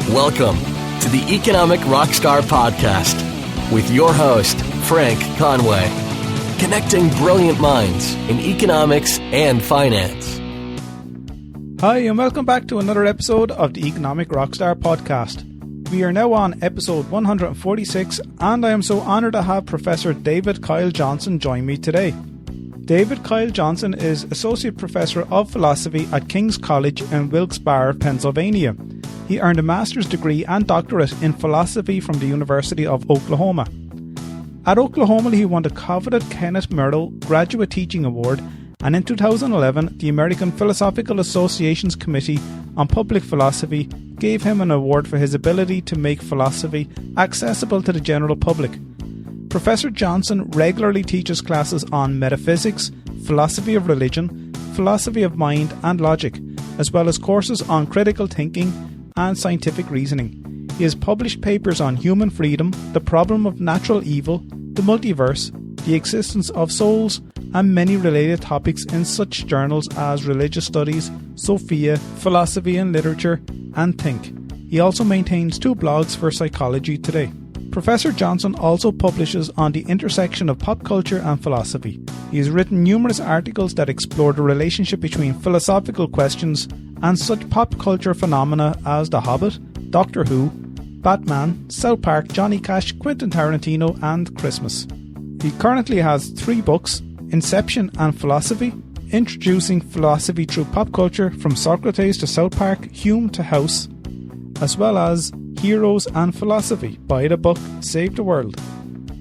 Welcome to the Economic Rockstar Podcast with your host, Frank Conway, connecting brilliant minds in economics and finance. Hi, and welcome back to another episode of the Economic Rockstar Podcast. We are now on episode 146, and I am so honoured to have Professor David Kyle Johnson join me today. David Kyle Johnson is Associate Professor of Philosophy at King's College in Wilkes-Barre, Pennsylvania. He earned a master's degree and doctorate in philosophy from the University of Oklahoma. At Oklahoma, he won the coveted Kenneth Merrill Graduate Teaching Award, and in 2011, the American Philosophical Association's Committee on Public Philosophy gave him an award for his ability to make philosophy accessible to the general public. Professor Johnson regularly teaches classes on metaphysics, philosophy of religion, philosophy of mind and logic, as well as courses on critical thinking and scientific reasoning. He has published papers on human freedom, the problem of natural evil, the multiverse, the existence of souls, and many related topics in such journals as Religious Studies, Sophia, Philosophy and Literature, and Think. He also maintains 2 blogs for Psychology Today. Professor Johnson also publishes on the intersection of pop culture and philosophy. He has written numerous articles that explore the relationship between philosophical questions and such pop culture phenomena as The Hobbit, Doctor Who, Batman, South Park, Johnny Cash, Quentin Tarantino, and Christmas. He currently has 3 books: Inception and Philosophy, Introducing Philosophy Through Pop Culture from Socrates to South Park, Hume to House, as well as Heroes and Philosophy. Buy the book, save the world.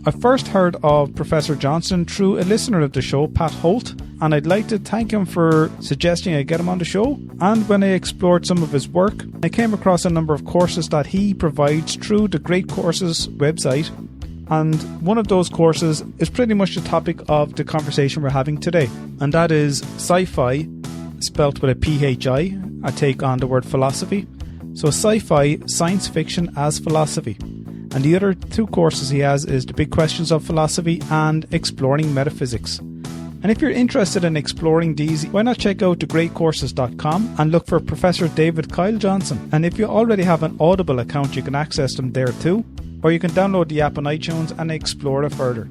I first heard of Professor Johnson through a listener of the show, Pat Holt, and I'd like to thank him for suggesting I get him on the show. And when I explored some of his work, I came across a number of courses that he provides through the Great Courses website. And one of those courses is pretty much the topic of the conversation we're having today. And that is sci-fi, spelt with a P-H-I, a take on the word philosophy. So sci-fi, science fiction as philosophy. And the other 2 courses he has is The Big Questions of Philosophy and Exploring Metaphysics. And if you're interested in exploring these, why not check out thegreatcourses.com and look for Professor David Kyle Johnson. And if you already have an Audible account, you can access them there too. Or you can download the app on iTunes and explore it further.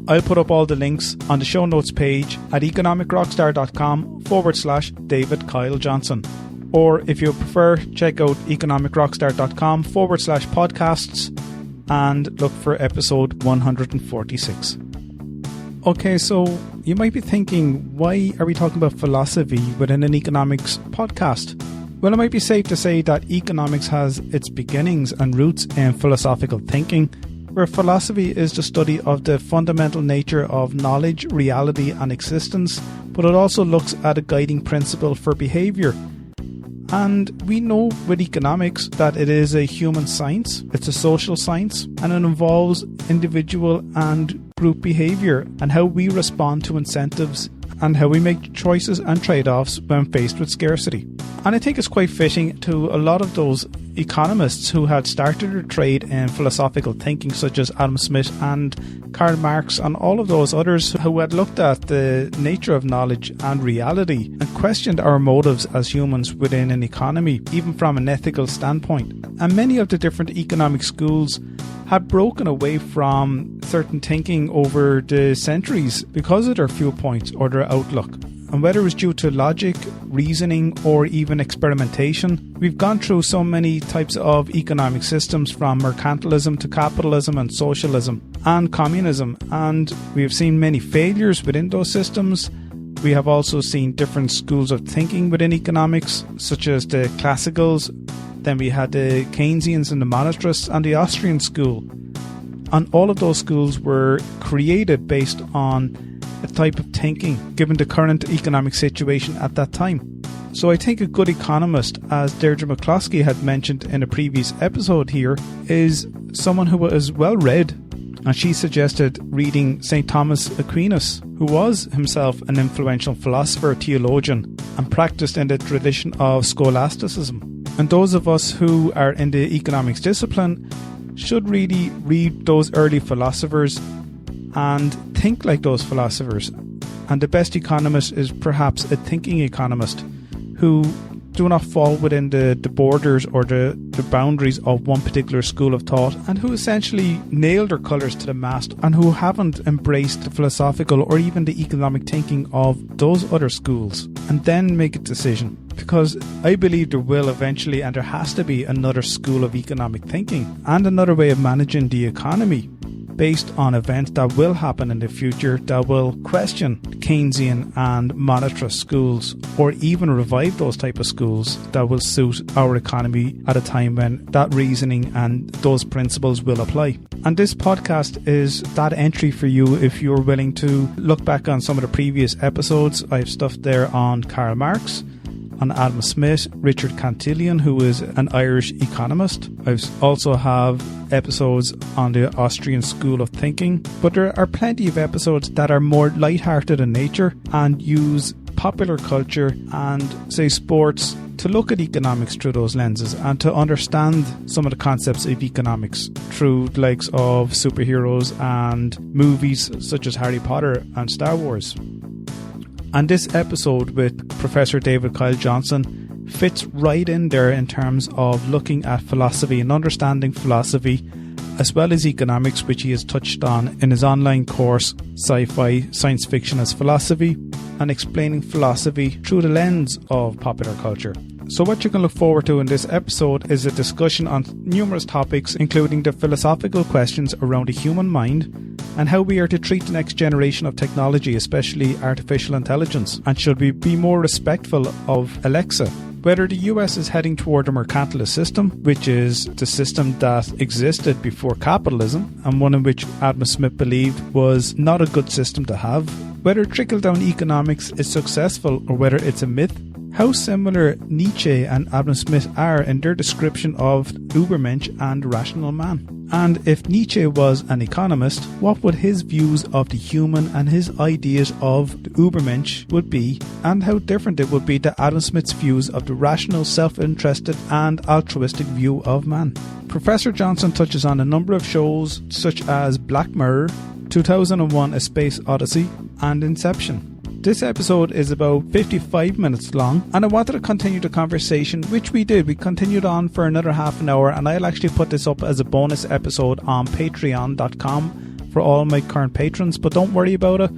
I'll put up all the links on the show notes page at economicrockstar.com/David Kyle Johnson. Or if you prefer, check out economicrockstar.com/podcasts and look for episode 146. Okay, so you might be thinking, why are we talking about philosophy within an economics podcast? Well, it might be safe to say that economics has its beginnings and roots in philosophical thinking, where philosophy is the study of the fundamental nature of knowledge, reality and existence, but it also looks at a guiding principle for behaviour. And we know with economics that it is a human science, it's a social science, and it involves individual and group behaviour and how we respond to incentives and how we make choices and trade-offs when faced with scarcity. And I think it's quite fitting to a lot of those economists who had started their trade in philosophical thinking, such as Adam Smith and Karl Marx and all of those others who had looked at the nature of knowledge and reality and questioned our motives as humans within an economy, even from an ethical standpoint. And many of the different economic schools had broken away from certain thinking over the centuries because of their viewpoints or their outlook. And whether it was due to logic, reasoning, or even experimentation, we've gone through so many types of economic systems, from mercantilism to capitalism and socialism and communism. And we have seen many failures within those systems. We have also seen different schools of thinking within economics, such as the classicals. Then we had the Keynesians and the monetarists and the Austrian school. And all of those schools were created based on a type of thinking given the current economic situation at that time. So I think a good economist, as Deirdre McCloskey had mentioned in a previous episode here, is someone who is well read, and she suggested reading St. Thomas Aquinas, who was himself an influential philosopher, theologian, and practiced in the tradition of scholasticism. And those of us who are in the economics discipline should really read those early philosophers and think like those philosophers. And the best economist is perhaps a thinking economist who do not fall within the borders or the boundaries of one particular school of thought, and who essentially nail their colours to the mast and who haven't embraced the philosophical or even the economic thinking of those other schools, and then make a decision. Because I believe there will eventually, and there has to be, another school of economic thinking and another way of managing the economy based on events that will happen in the future that will question Keynesian and monetarist schools, or even revive those type of schools that will suit our economy at a time when that reasoning and those principles will apply. And this podcast is that entry for you if you're willing to look back on some of the previous episodes. I have stuff there on Karl Marx, on Adam Smith, Richard Cantillon, who is an Irish economist. I also have episodes on the Austrian School of Thinking, but there are plenty of episodes that are more light-hearted in nature and use popular culture and, say, sports to look at economics through those lenses and to understand some of the concepts of economics through the likes of superheroes and movies such as Harry Potter and Star Wars. And this episode with Professor David Kyle Johnson fits right in there in terms of looking at philosophy and understanding philosophy, as well as economics, which he has touched on in his online course, Sci-Fi, Science Fiction as Philosophy, and explaining philosophy through the lens of popular culture. So what you can look forward to in this episode is a discussion on numerous topics, including the philosophical questions around the human mind and how we are to treat the next generation of technology, especially artificial intelligence, and should we be more respectful of Alexa. Whether the US is heading toward a mercantilist system, which is the system that existed before capitalism and one in which Adam Smith believed was not a good system to have. Whether trickle-down economics is successful or whether it's a myth. How similar Nietzsche and Adam Smith are in their description of Übermensch and rational man. And if Nietzsche was an economist, what would his views of the human and his ideas of the Übermensch would be, and how different it would be to Adam Smith's views of the rational, self-interested and altruistic view of man. Professor Johnson touches on a number of shows such as Black Mirror, 2001: A Space Odyssey and Inception. This episode is about 55 minutes long, and I wanted to continue the conversation, which we did. We continued on for another half an hour, and I'll actually put this up as a bonus episode on patreon.com for all my current patrons, but don't worry about it.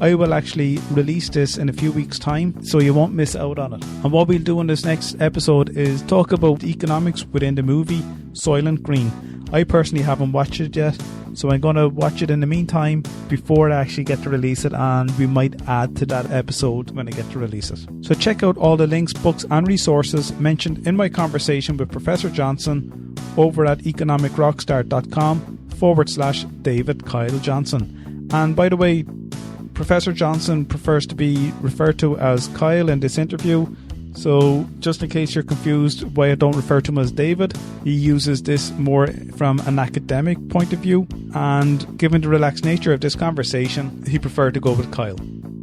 I will actually release this in a few weeks' time, so you won't miss out on it. And what we'll do in this next episode is talk about economics within the movie Soylent Green. I personally haven't watched it yet, so I'm going to watch it in the meantime before I actually get to release it, and we might add to that episode when I get to release it. So check out all the links, books and resources mentioned in my conversation with Professor Johnson over at economicrockstar.com/David Kyle Johnson. And by the way, Professor Johnson prefers to be referred to as Kyle in this interview. So just in case you're confused why I don't refer to him as David, he uses this more from an academic point of view, and given the relaxed nature of this conversation, he preferred to go with Kyle.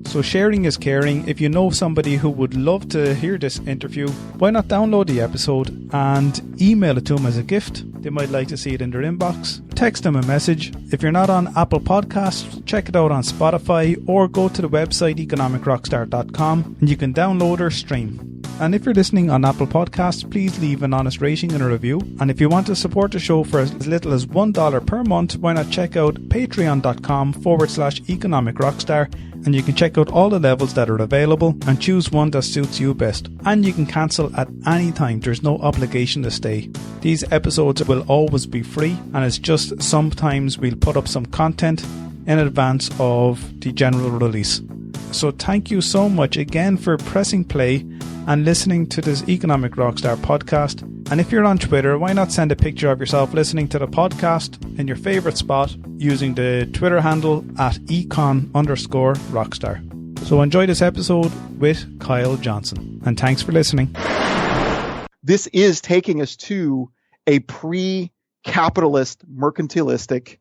So sharing is caring. If you know somebody who would love to hear this interview, why not download the episode and email it to them as a gift? They might like to see it in their inbox. Text them a message. If you're not on Apple Podcasts, check it out on Spotify or go to the website economicrockstar.com and you can download or stream. And if you're listening on Apple Podcasts, please leave an honest rating and a review. And if you want to support the show for as little as $1 per month, why not check out patreon.com/economicrockstar, and you can check out all the levels that are available and choose one that suits you best. And you can cancel at any time. There's no obligation to stay. These episodes will always be free, and it's just sometimes we'll put up some content in advance of the general release. So thank you so much again for pressing play and listening to this Economic Rockstar podcast. And if you're on Twitter, why not send a picture of yourself listening to the podcast in your favourite spot using the Twitter handle at econ_rockstar. So enjoy this episode with Kyle Johnson. And thanks for listening. This is taking us to a pre-capitalist, mercantilistic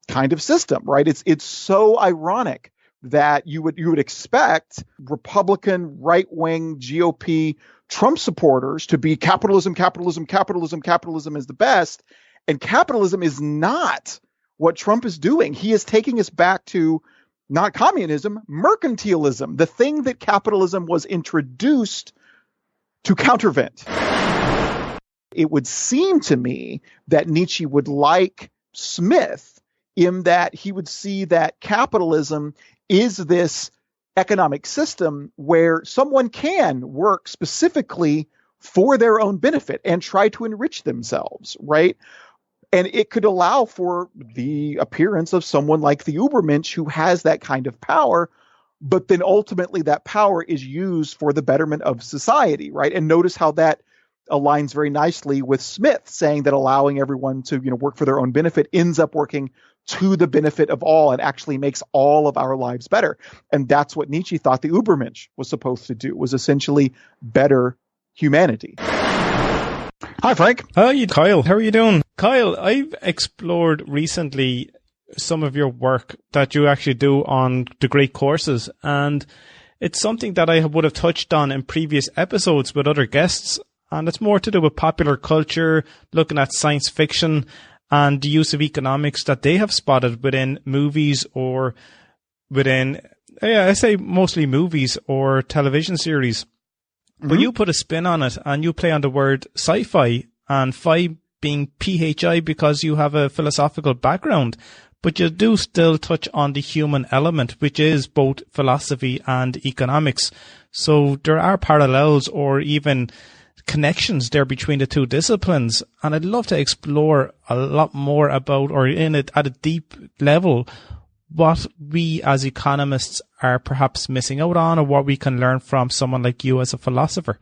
kind of system, right? It's so ironic that you would expect Republican right-wing GOP Trump supporters to be capitalism is the best, and capitalism is not what Trump is doing. He is taking us back to not communism, mercantilism, the thing that capitalism was introduced to countervent. It would seem to me that Nietzsche would like Smith in that he would see that capitalism is this economic system where someone can work specifically for their own benefit and try to enrich themselves, right? And it could allow for the appearance of someone like the Übermensch who has that kind of power, but then ultimately that power is used for the betterment of society, right? And notice how that aligns very nicely with Smith saying that allowing everyone to, work for their own benefit ends up working to the benefit of all and actually makes all of our lives better. And that's what Nietzsche thought the Übermensch was supposed to do, was essentially better humanity. Hi, Frank. Hi, Kyle. How are you doing? Kyle, I've explored recently some of your work that you actually do on the great courses, and it's something that I would have touched on in previous episodes with other guests, and it's more to do with popular culture, looking at science fiction and the use of economics that they have spotted within movies or within, I say mostly movies or television series. Mm-hmm. But you put a spin on it and you play on the word sci-fi, and phi being PHI because you have a philosophical background. But you do still touch on the human element, which is both philosophy and economics. So there are parallels or even connections there between the two disciplines. And I'd love to explore a lot more about, or in it at a deep level, what we as economists are perhaps missing out on, or what we can learn from someone like you as a philosopher.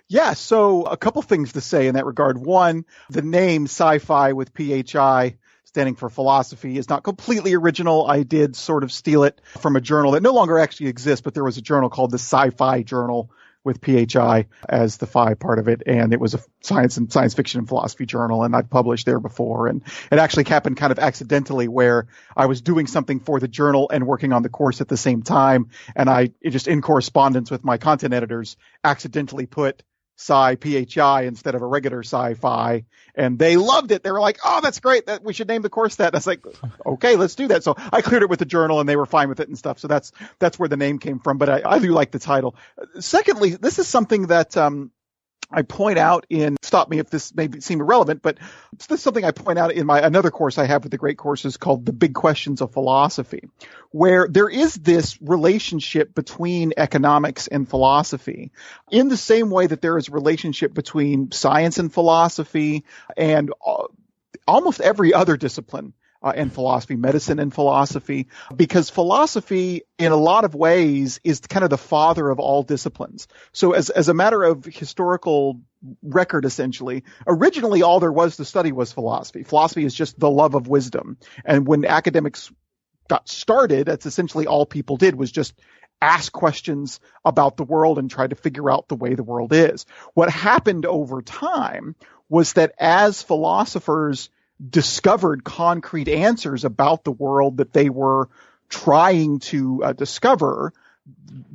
Yeah, so a couple things to say in that regard. One, the name sci-fi with PHI standing for philosophy is not completely original. I did sort of steal it from a journal that no longer actually exists, but there was a journal called the Sci-Fi Journal with PHI as the phi part of it. And it was a science fiction and philosophy journal. And I've published there before. And it actually happened kind of accidentally where I was doing something for the journal and working on the course at the same time. And it just in correspondence with my content editors accidentally put sci-phi instead of a regular sci-fi, and they loved it. They were like, "Oh, that's great! That we should name the course that." And I was like, "Okay, let's do that." So I cleared it with the journal, and they were fine with it and stuff. So that's where the name came from. But I do like the title. Secondly, this is something that I point out in, stop me if this may seem irrelevant, but this is something I point out in another course I have with the great courses called The Big Questions of Philosophy, where there is this relationship between economics and philosophy in the same way that there is a relationship between science and philosophy and almost every other discipline in philosophy, medicine and philosophy, because philosophy in a lot of ways is kind of the father of all disciplines. So as a matter of historical record, essentially, originally all there was to study was philosophy. Philosophy is just the love of wisdom. And when academics got started, that's essentially all people did was just ask questions about the world and try to figure out the way the world is. What happened over time was that as philosophers discovered concrete answers about the world that they were trying to discover,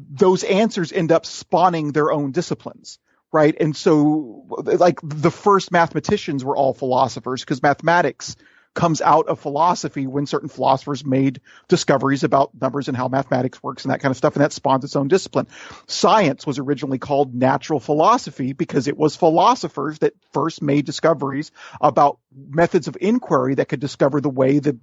those answers end up spawning their own disciplines, right? And so, like, the first mathematicians were all philosophers because mathematics comes out of philosophy when certain philosophers made discoveries about numbers and how mathematics works and that kind of stuff, and that spawned its own discipline. Science was originally called natural philosophy because it was philosophers that first made discoveries about methods of inquiry that could discover the way the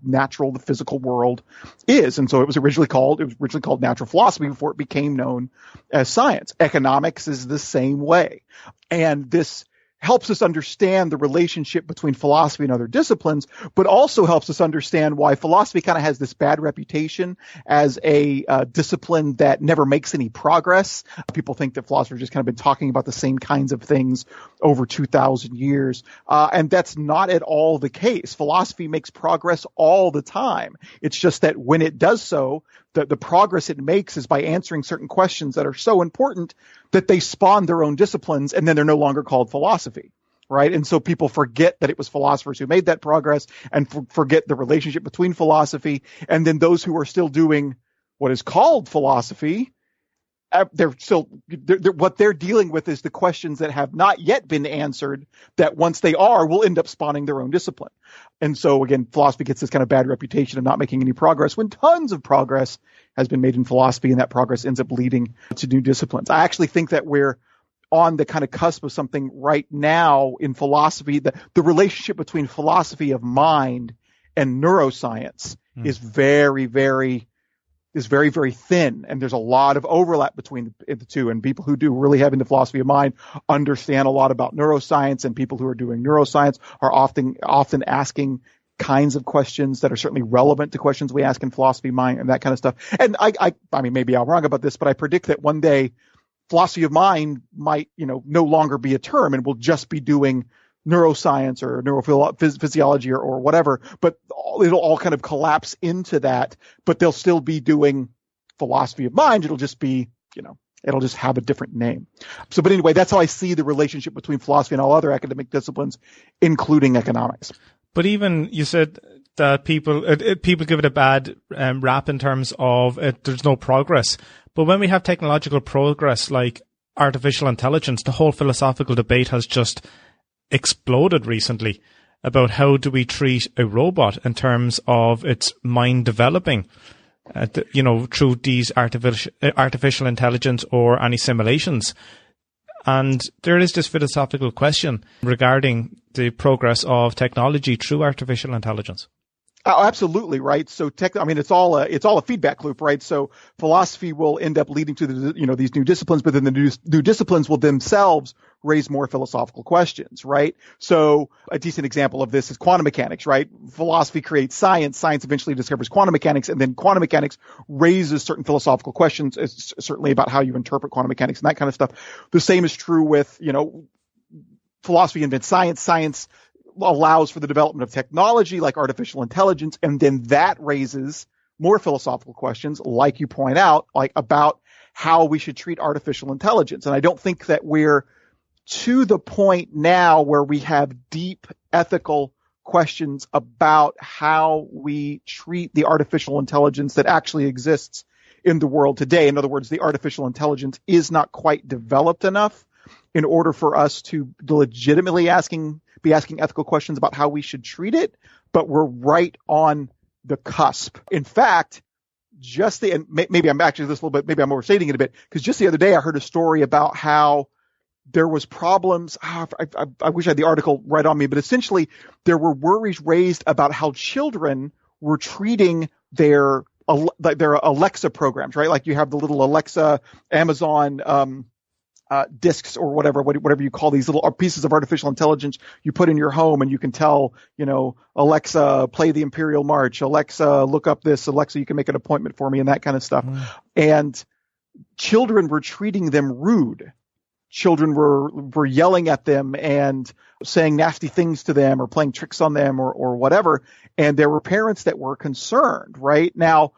physical world is. And so it was originally called natural philosophy before it became known as science. Economics is the same way. And this helps us understand the relationship between philosophy and other disciplines, but also helps us understand why philosophy kind of has this bad reputation as a discipline that never makes any progress. People think that philosophers just kind of been talking about the same kinds of things over 2,000 years. And that's not at all the case. Philosophy makes progress all the time. It's just that when it does so, the progress it makes is by answering certain questions that are so important that they spawn their own disciplines, and then they're no longer called philosophy, right? And so people forget that it was philosophers who made that progress and forget the relationship between philosophy. And then those who are still doing what is called philosophy, what they're dealing with is the questions that have not yet been answered, that once they are, will end up spawning their own discipline. And so again, philosophy gets this kind of bad reputation of not making any progress when tons of progress has been made in philosophy, and that progress ends up leading to new disciplines. I actually think that we're on the kind of cusp of something right now in philosophy. The relationship between philosophy of mind and neuroscience is very, very thin, and there's a lot of overlap between the two. And people who do really have into philosophy of mind understand a lot about neuroscience, and people who are doing neuroscience are often asking kinds of questions that are certainly relevant to questions we ask in philosophy of mind and that kind of stuff. And I mean, maybe I'm wrong about this, but I predict that one day philosophy of mind might, no longer be a term, and we'll just be doing neuroscience or neurophysiology or whatever, but it'll all kind of collapse into that, but they'll still be doing philosophy of mind. It'll just be, it'll just have a different name. So, but anyway, that's how I see the relationship between philosophy and all other academic disciplines, including economics. But even you said that people give it a bad rap in terms of there's no progress. But when we have technological progress like artificial intelligence, the whole philosophical debate has just exploded recently about how do we treat a robot in terms of its mind developing, through these artificial intelligence or any simulations. And there is this philosophical question regarding the progress of technology through artificial intelligence. Oh, absolutely, right. So it's all a feedback loop, right? So philosophy will end up leading to these new disciplines, but then the new disciplines will themselves raise more philosophical questions, right? So a decent example of this is quantum mechanics, right? Philosophy creates science, science eventually discovers quantum mechanics, and then quantum mechanics raises certain philosophical questions, certainly about how you interpret quantum mechanics and that kind of stuff. The same is true with, philosophy invents science, science allows for the development of technology like artificial intelligence, and then that raises more philosophical questions, like you point out, like about how we should treat artificial intelligence. And I don't think that we're to the point now where we have deep ethical questions about how we treat the artificial intelligence that actually exists in the world today. In other words, the artificial intelligence is not quite developed enough in order for us to legitimately be asking ethical questions about how we should treat it, but we're right on the cusp. In fact, and maybe I'm actually this a little bit, maybe I'm overstating it a bit, because just the other day I heard a story about how there was problems. I wish I had the article right on me, but essentially there were worries raised about how children were treating their Alexa programs, right? Like you have the little Alexa, Amazon, discs or whatever you call these little pieces of artificial intelligence you put in your home, and you can tell, Alexa, play the Imperial March, Alexa, look up this, Alexa, you can make an appointment for me, and that kind of stuff. And children were treating them rude. Children were yelling at them and saying nasty things to them or playing tricks on them or whatever. And there were parents that were concerned, right? Now,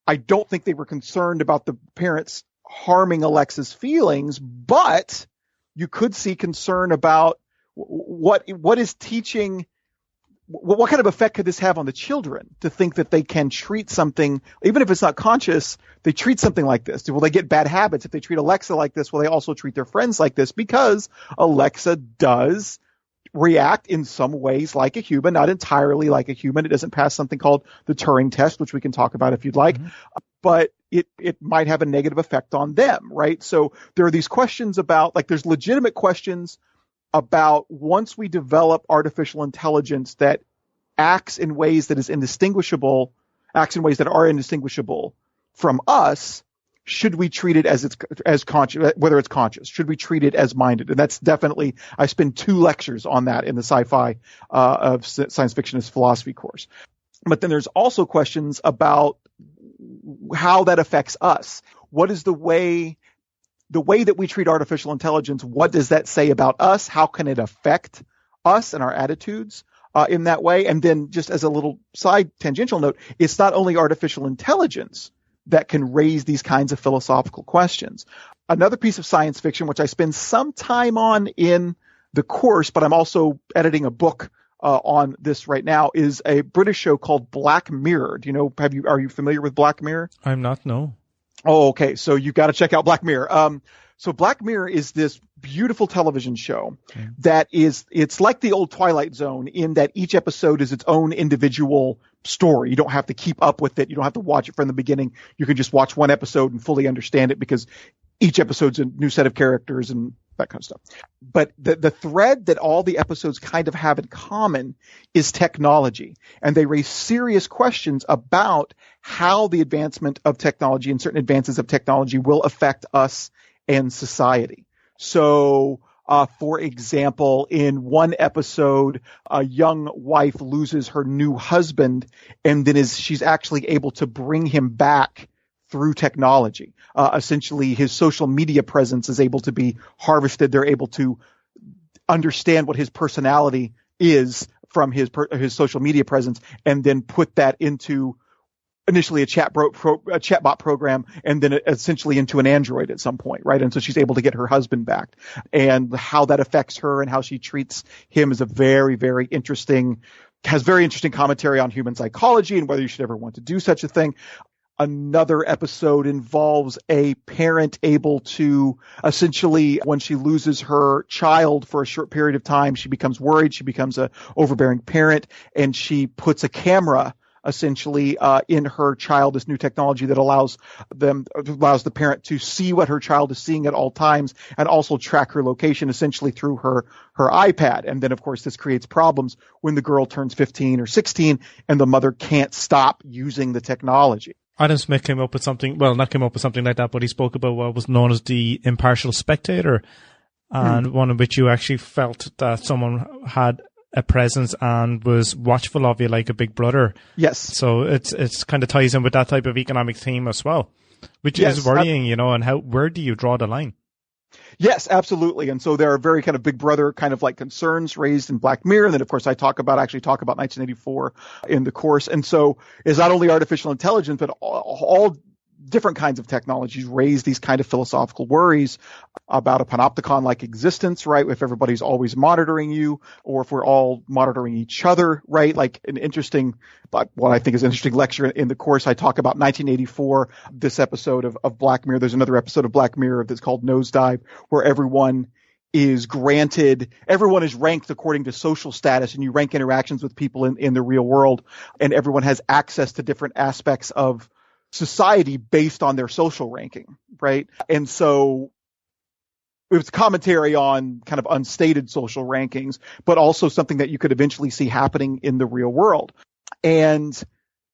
I don't think they were concerned about the parents harming Alexa's feelings, but you could see concern about what is teaching, what kind of effect could this have on the children to think that they can treat something, even if it's not conscious, they treat something like this. Will they get bad habits if they treat Alexa like this? Will they also treat their friends like this? Because Alexa does react in some ways like a human, not entirely like a human. It doesn't pass something called the Turing test, which we can talk about if you'd like. But it might have a negative effect on them, right? So there are these questions about, like, there's legitimate questions about once we develop artificial intelligence that acts in ways that are indistinguishable from us, should we treat it as conscious, whether it's conscious? Should we treat it as minded? And that's definitely, I spend 2 lectures on that in the sci-fi of science fictionist philosophy course. But then there's also questions about how that affects us. What is the way that we treat artificial intelligence? What does that say about us? How can it affect us and our attitudes in that way? And then just as a little side tangential note, it's not only artificial intelligence that can raise these kinds of philosophical questions. Another piece of science fiction, which I spend some time on in the course, but I'm also editing a book on this right now, is a British show called Black Mirror. Do you know, are you familiar with Black Mirror? I'm not, no. Oh, okay. So you've got to check out Black Mirror. So Black Mirror is this beautiful television show that it's like the old Twilight Zone in that each episode is its own individual story. You don't have to keep up with it. You don't have to watch it from the beginning. You can just watch one episode and fully understand it because each episode's a new set of characters and that kind of stuff. But the thread that all the episodes kind of have in common is technology. And they raise serious questions about how the advancement of technology and certain advances of technology will affect us and society. So, for example, in one episode, a young wife loses her new husband, and then she's actually able to bring him back through technology. Essentially, his social media presence is able to be harvested. They're able to understand what his personality is from his social media presence, and then put that into initially a chatbot program, and then essentially into an android at some point, right? And so she's able to get her husband back, and how that affects her and how she treats him is a very, very interesting commentary on human psychology and whether you should ever want to do such a thing. Another episode involves a parent able to essentially, when she loses her child for a short period of time, she becomes worried. She becomes a overbearing parent, and she puts a camera essentially in her child, this new technology that allows the parent to see what her child is seeing at all times, and also track her location essentially through her iPad. And then, of course, this creates problems when the girl turns 15 or 16 and the mother can't stop using the technology. Adam Smith came up with something, well, not came up with something like that, but he spoke about what was known as the impartial spectator, and one in which you actually felt that someone had a presence and was watchful of you like a big brother. Yes. So it's kind of ties in with that type of economic theme as well, which is worrying, and where do you draw the line? Yes, absolutely. And so there are very kind of big brother kind of like concerns raised in Black Mirror. And then, of course, I talk about 1984 in the course. And so it's not only artificial intelligence, but all different kinds of technologies raise these kind of philosophical worries about a panopticon-like existence, right? If everybody's always monitoring you, or if we're all monitoring each other, right? Like what I think is an interesting lecture in the course, I talk about 1984, this episode of Black Mirror. There's another episode of Black Mirror that's called Nosedive, where everyone is ranked according to social status, and you rank interactions with people in the real world, and everyone has access to different aspects of society based on their social ranking, right? And so it was commentary on kind of unstated social rankings, but also something that you could eventually see happening in the real world. And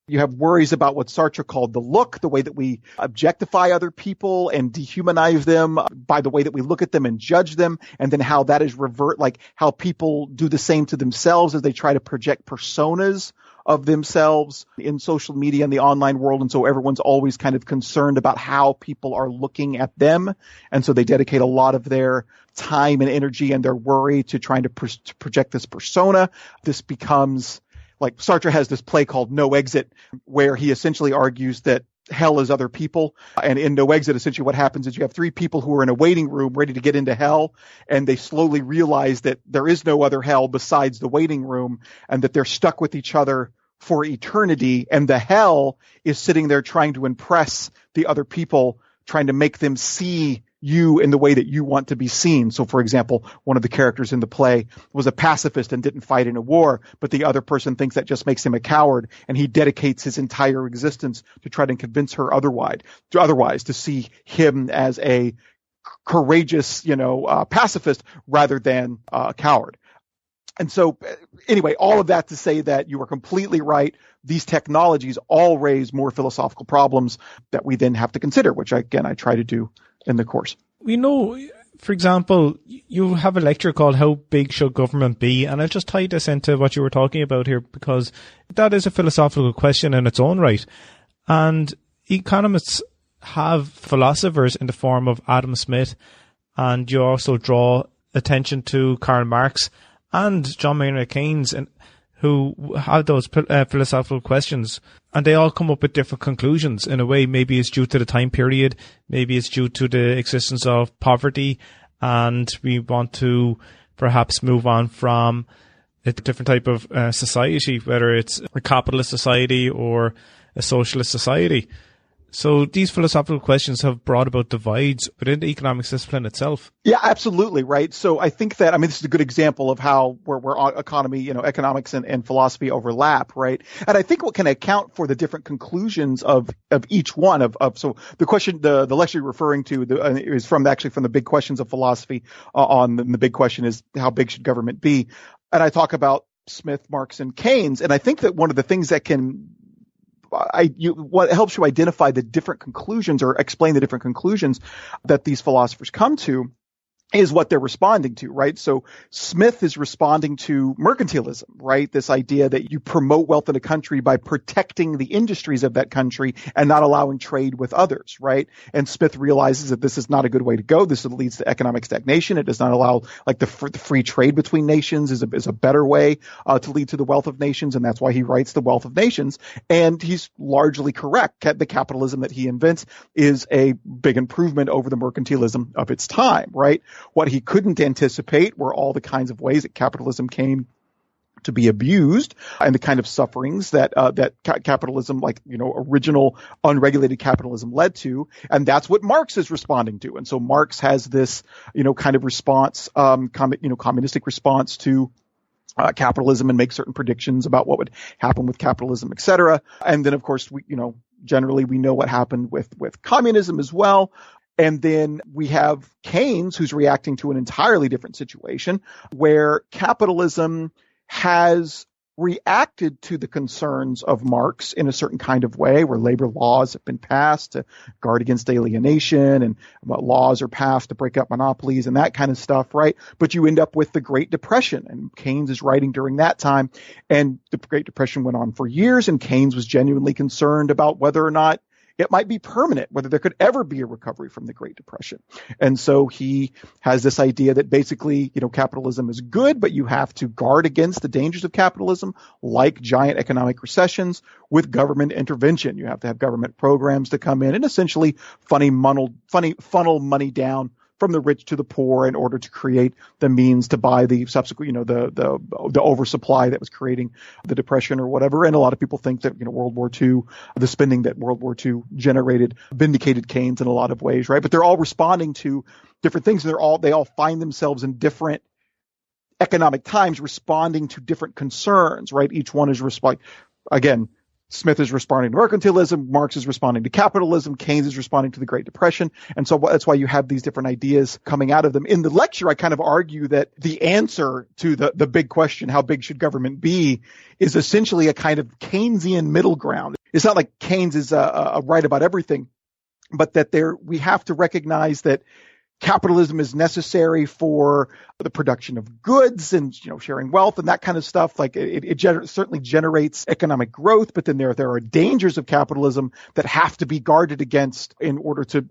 you have worries about what Sartre called the look, the way that we objectify other people and dehumanize them by the way that we look at them and judge them, and then how that is like how people do the same to themselves as they try to project personas of themselves in social media and the online world. And so everyone's always kind of concerned about how people are looking at them. And so they dedicate a lot of their time and energy and their worry to trying to project this persona. This becomes like Sartre has this play called No Exit, where he essentially argues that hell is other people. And in No Exit, essentially what happens is you have three people who are in a waiting room ready to get into hell, and they slowly realize that there is no other hell besides the waiting room, and that they're stuck with each other for eternity. And the hell is sitting there trying to impress the other people, trying to make them see you in the way that you want to be seen. So, for example, one of the characters in the play was a pacifist and didn't fight in a war, but the other person thinks that just makes him a coward, and he dedicates his entire existence to try to convince her otherwise, to see him as a courageous, pacifist rather than a coward. And so, anyway, all of that to say that you are completely right. These technologies all raise more philosophical problems that we then have to consider, which, I try to do in the course. We know, for example, you have a lecture called How Big Should Government Be? And I'll just tie this into what you were talking about here, because that is a philosophical question in its own right. And economists have philosophers in the form of Adam Smith, and you also draw attention to Karl Marx and John Maynard Keynes, who have those philosophical questions, and they all come up with different conclusions. In a way, maybe it's due to the time period, maybe it's due to the existence of poverty, and we want to perhaps move on from a different type of society, whether it's a capitalist society or a socialist society. So these philosophical questions have brought about divides within the economics discipline itself. Yeah, absolutely. Right. So I think that, this is a good example of how where economics and philosophy overlap. Right. And I think what can account for the different conclusions of each one so the question, the lecture you're referring to is from the big questions of philosophy the big question is how big should government be? And I talk about Smith, Marx, and Keynes. And I think that one of the things that what helps you identify the different conclusions or explain the different conclusions that these philosophers come to is what they're responding to, right? So Smith is responding to mercantilism, right? This idea that you promote wealth in a country by protecting the industries of that country and not allowing trade with others, right? And Smith realizes that this is not a good way to go. This leads to economic stagnation. It does not allow, the free trade between nations is a better way to lead to the wealth of nations, and that's why he writes The Wealth of Nations. And he's largely correct. The capitalism that he invents is a big improvement over the mercantilism of its time, right? What he couldn't anticipate were all the kinds of ways that capitalism came to be abused and the kind of sufferings that capitalism, original unregulated capitalism led to. And that's what Marx is responding to. And so Marx has this, kind of response, communistic response to capitalism and make certain predictions about what would happen with capitalism, et cetera. And then, of course, generally we know what happened with communism as well. And then we have Keynes, who's reacting to an entirely different situation where capitalism has reacted to the concerns of Marx in a certain kind of way, where labor laws have been passed to guard against alienation and laws are passed to break up monopolies and that kind of stuff, right? But you end up with the Great Depression, and Keynes is writing during that time, and the Great Depression went on for years, and Keynes was genuinely concerned about whether or not it might be permanent, whether there could ever be a recovery from the Great Depression. And so he has this idea that basically, capitalism is good, but you have to guard against the dangers of capitalism, like giant economic recessions, with government intervention. You have to have government programs to come in and essentially funnel money down from the rich to the poor in order to create the means to buy the subsequent, the oversupply that was creating the depression or whatever. And a lot of people think that, World War II, the spending that World War II generated vindicated Keynes in a lot of ways, right? But they're all responding to different things. They all find themselves in different economic times responding to different concerns, right? Each one is again, Smith is responding to mercantilism, Marx is responding to capitalism, Keynes is responding to the Great Depression. And so that's why you have these different ideas coming out of them. In the lecture, I kind of argue that the answer to the big question, how big should government be, is essentially a kind of Keynesian middle ground. It's not like Keynes is right about everything, but that we have to recognize that capitalism is necessary for the production of goods and, sharing wealth and that kind of stuff. It certainly generates economic growth, but then there are dangers of capitalism that have to be guarded against in order to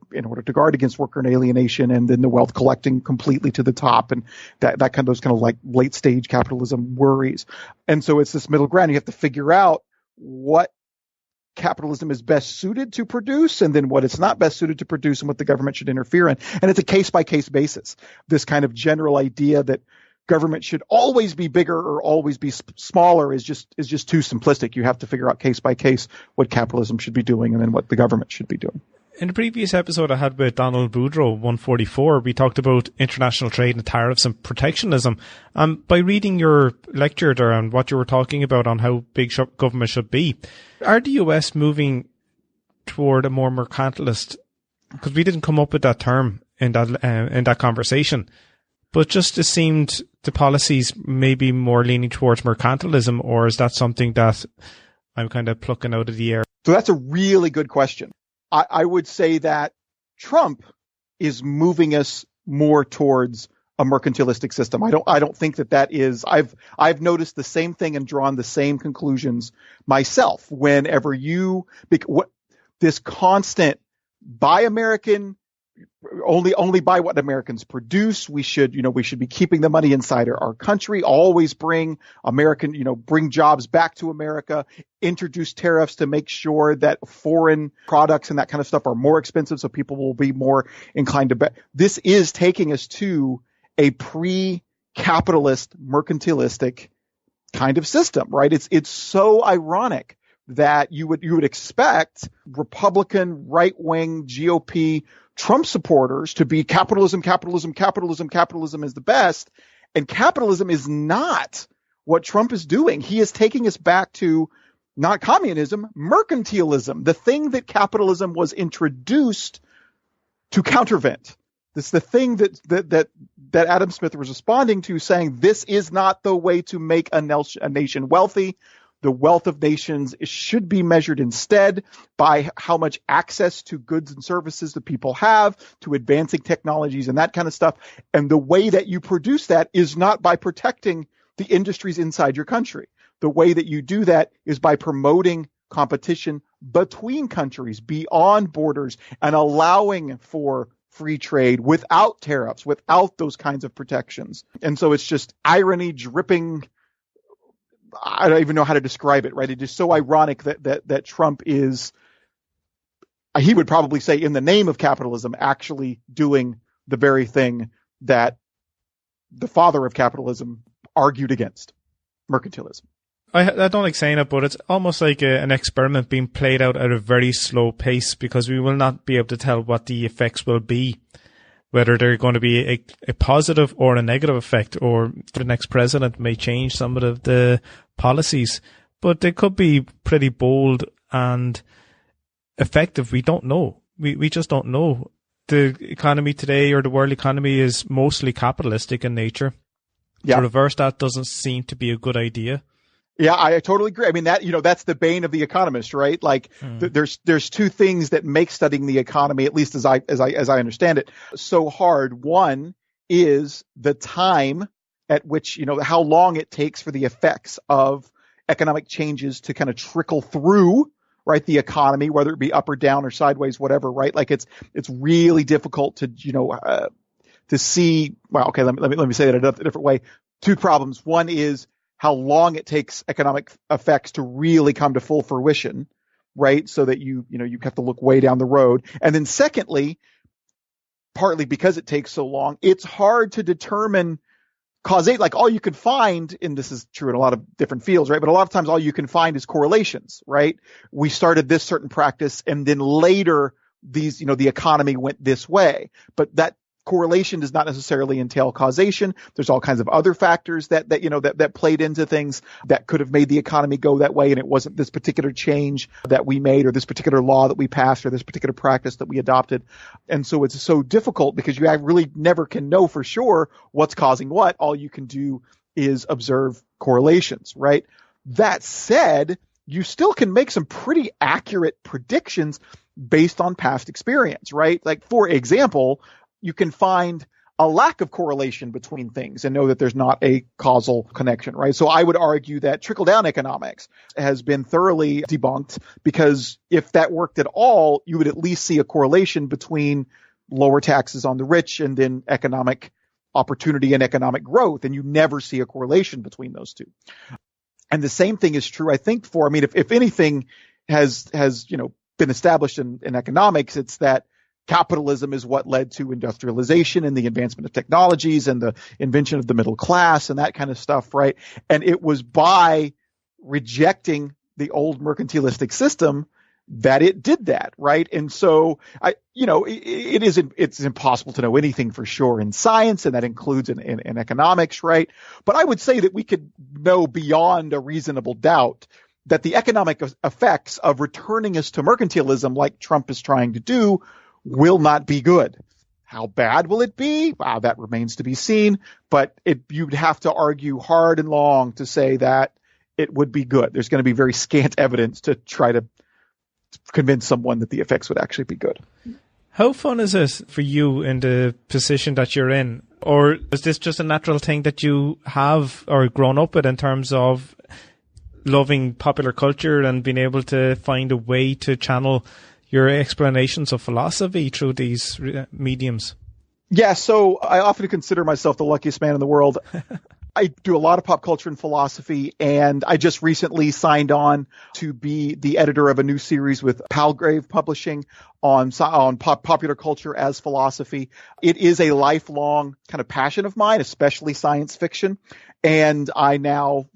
guard against worker alienation and then the wealth collecting completely to the top and those late stage capitalism worries. And so it's this middle ground. You have to figure out what capitalism is best suited to produce and then what it's not best suited to produce and what the government should interfere in. And it's a case-by-case basis. This kind of general idea that government should always be bigger or always be smaller is just too simplistic. You have to figure out case by case what capitalism should be doing and then what the government should be doing. In the previous episode I had with Donald Boudreau, 144, we talked about international trade and tariffs and protectionism. By reading your lecture there and what you were talking about on how big government should be, are the US moving toward a more mercantilist? Because we didn't come up with that term in that conversation, but just it seemed the policies may be more leaning towards mercantilism, or is that something that I'm kind of plucking out of the air? So that's a really good question. I would say that Trump is moving us more towards a mercantilistic system. I don't think that is. I've noticed the same thing and drawn the same conclusions myself. Whenever this constant buy American, only buy what Americans produce. We should be keeping the money inside our country. Always bring bring jobs back to America. Introduce tariffs to make sure that foreign products and that kind of stuff are more expensive, so people will be more inclined to bet. This is taking us to a pre-capitalist, mercantilistic kind of system, right? It's so ironic that you would expect Republican right-wing GOP Trump supporters to be capitalism is the best. And capitalism is not what Trump is doing. He is taking us back to not communism, mercantilism, the thing that capitalism was introduced to countervent. This is the thing that Adam Smith was responding to, saying this is not the way to make a nation wealthy. The wealth of nations should be measured instead by how much access to goods and services the people have, to advancing technologies and that kind of stuff. And the way that you produce that is not by protecting the industries inside your country. The way that you do that is by promoting competition between countries, beyond borders, and allowing for free trade without tariffs, without those kinds of protections. And so it's just irony dripping. I don't even know how to describe it, right? It is so ironic that Trump is, he would probably say, in the name of capitalism, actually doing the very thing that the father of capitalism argued against, mercantilism. I don't like saying it, but it's almost like an experiment being played out at a very slow pace, because we will not be able to tell what the effects will be, whether they're going to be a positive or a negative effect, or the next president may change some of the policies. But they could be pretty bold and effective. We don't know. We just don't know. The economy today, or the world economy, is mostly capitalistic in nature. Yeah. To reverse that doesn't seem to be a good idea. Yeah, I totally agree. I mean, that's the bane of the economist, right? Like there's two things that make studying the economy, at least as I understand it, so hard. One is the time at which, how long it takes for the effects of economic changes to kind of trickle through, right, the economy, whether it be up or down or sideways, whatever, right? Like it's really difficult to, to see. Well, okay, let me say that a different way. Two problems. One is how long it takes economic effects to really come to full fruition, right? So that you have to look way down the road. And then secondly, partly because it takes so long, it's hard to determine causation. Like all you can find, and this is true in a lot of different fields, right? But a lot of times all you can find is correlations, right? We started this certain practice and then later these, the economy went this way, but that correlation does not necessarily entail causation. There's all kinds of other factors that played into things that could have made the economy go that way. And it wasn't this particular change that we made, or this particular law that we passed, or this particular practice that we adopted. And so it's so difficult because you really never can know for sure what's causing what. All you can do is observe correlations, right? That said, you still can make some pretty accurate predictions based on past experience, right? Like, for example, you can find a lack of correlation between things and know that there's not a causal connection, right? So I would argue that trickle-down economics has been thoroughly debunked, because if that worked at all, you would at least see a correlation between lower taxes on the rich and then economic opportunity and economic growth, and you never see a correlation between those two. And the same thing is true, I think, if anything has been established in economics, it's that capitalism is what led to industrialization and the advancement of technologies and the invention of the middle class and that kind of stuff, right? And it was by rejecting the old mercantilistic system that it did that, right? And so it's impossible to know anything for sure in science, and that includes in economics, right? But I would say that we could know beyond a reasonable doubt that the economic effects of returning us to mercantilism, like Trump is trying to do, will not be good. How bad will it be? Wow, that remains to be seen. But you'd have to argue hard and long to say that it would be good. There's going to be very scant evidence to try to convince someone that the effects would actually be good. How fun is it for you in the position that you're in? Or is this just a natural thing that you have or grown up with in terms of loving popular culture and being able to find a way to channel your explanations of philosophy through these mediums? Yeah, so I often consider myself the luckiest man in the world. I do a lot of pop culture and philosophy, and I just recently signed on to be the editor of a new series with Palgrave Publishing on popular culture as philosophy. It is a lifelong kind of passion of mine, especially science fiction. And I now,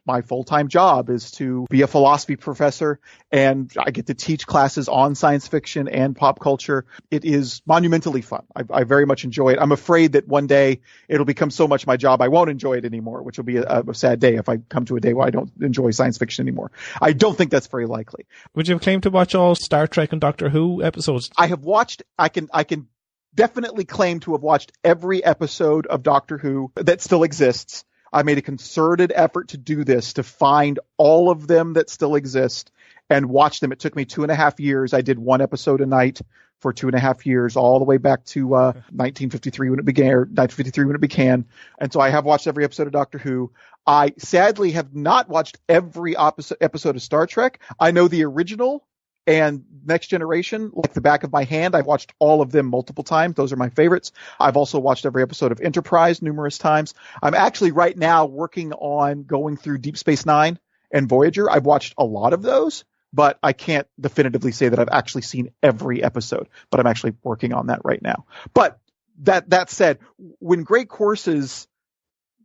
my full-time job is to be a philosophy professor, and I get to teach classes on science fiction and pop culture. It is monumentally fun. I very much enjoy it. I'm afraid that one day it'll become so much my job I won't enjoy it anymore, which will be a sad day if I come to a day where I don't enjoy science fiction anymore. I don't think that's very likely. Would you claim to watch all Star Trek and Doctor Who episodes? I have watched, I can definitely claim to have watched every episode of Doctor Who that still exists. I made a concerted effort to do this, to find all of them that still exist and watch them. It took me 2.5 years. I did one episode a night for 2.5 years, all the way back to 1953 when it began, or 1953 when it began. And so I have watched every episode of Doctor Who. I sadly have not watched every episode of Star Trek. I know the original and Next Generation like the back of my hand. I've watched all of them multiple times. Those are my favorites. I've also watched every episode of Enterprise numerous times. I'm actually right now working on going through Deep Space Nine and Voyager. I've watched a lot of those, but I can't definitively say that I've actually seen every episode, but I'm actually working on that right now. But that said, when Great Courses,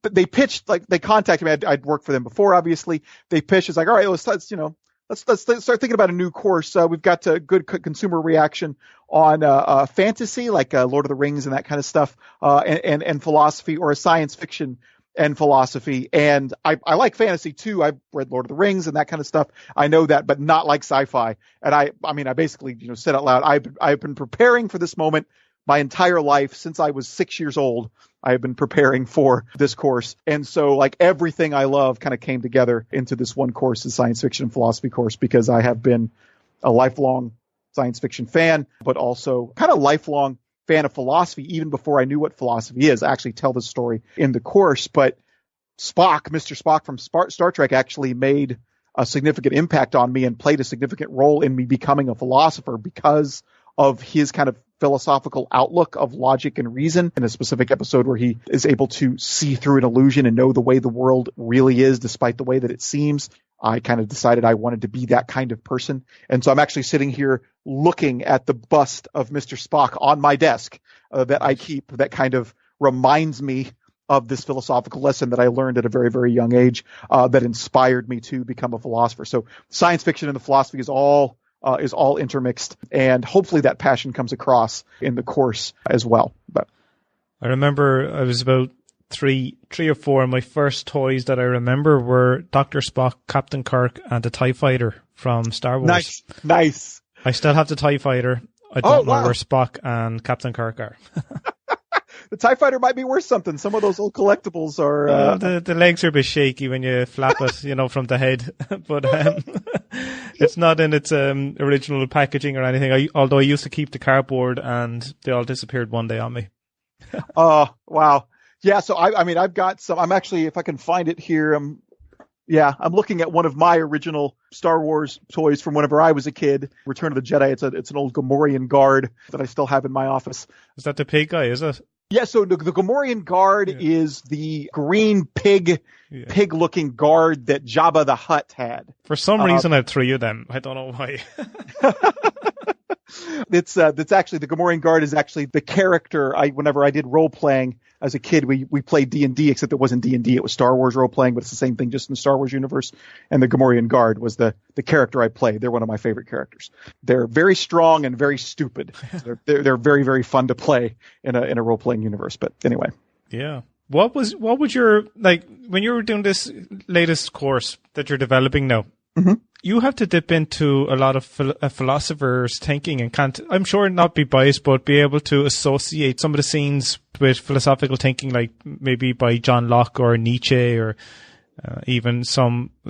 they pitched, like they contacted me. I'd worked for them before, obviously. They pitched, it's like, all right, let's start thinking about a new course. We've got a good consumer reaction on fantasy, like Lord of the Rings and that kind of stuff, and philosophy, or a science fiction and philosophy. And I like fantasy too. I've read Lord of the Rings and that kind of stuff. I know that, but not like sci-fi. And I basically, said out loud, I've been preparing for this moment my entire life since I was 6 years old. I have been preparing for this course. And so like everything I love kind of came together into this one course, the science fiction and philosophy course, because I have been a lifelong science fiction fan, but also kind of lifelong fan of philosophy, even before I knew what philosophy is. I actually tell this story in the course, but Mr. Spock from Star Trek actually made a significant impact on me and played a significant role in me becoming a philosopher because of his kind of philosophical outlook of logic and reason, in a specific episode where he is able to see through an illusion and know the way the world really is despite the way that it seems. I kind of decided I wanted to be that kind of person. And so I'm actually sitting here looking at the bust of Mr. Spock on my desk that I keep, that kind of reminds me of this philosophical lesson that I learned at a very, very young age that inspired me to become a philosopher. So science fiction and the philosophy is all intermixed, and hopefully that passion comes across in the course as well. But I remember I was about three or four, and my first toys that I remember were Dr. Spock, Captain Kirk, and the TIE Fighter from Star Wars. Nice. I still have the TIE Fighter. I don't know where Spock and Captain Kirk are. The TIE Fighter might be worth something. Some of those old collectibles are... the legs are a bit shaky when you flap it, from the head. But it's not in its original packaging or anything. Although I used to keep the cardboard, and they all disappeared one day on me. Oh, wow. Yeah, so I've got some... I'm actually, if I can find it here, I'm looking at one of my original Star Wars toys from whenever I was a kid. Return of the Jedi. It's an old Gamorrean guard that I still have in my office. Is that the pig guy, is it? Yeah, so the Gamorrean guard is the green pig-looking guard that Jabba the Hutt had. For some reason, I have three of them. I don't know why. That's actually, the Gamorrean guard is actually the character. Whenever I did role playing as a kid, we played D&D, except it wasn't D&D, it was Star Wars role playing, but it's the same thing just in the Star Wars universe. And the Gamorrean guard was the character I played. They're one of my favorite characters. They're very strong and very stupid. They're very, very fun to play in a role playing universe. But anyway. Yeah. What was your, like, when you were doing this latest course that you're developing now, mm-hmm. You have to dip into a lot of philosophers' thinking and can't, I'm sure, not be biased, but be able to associate some of the scenes with philosophical thinking, like maybe by John Locke or Nietzsche, or even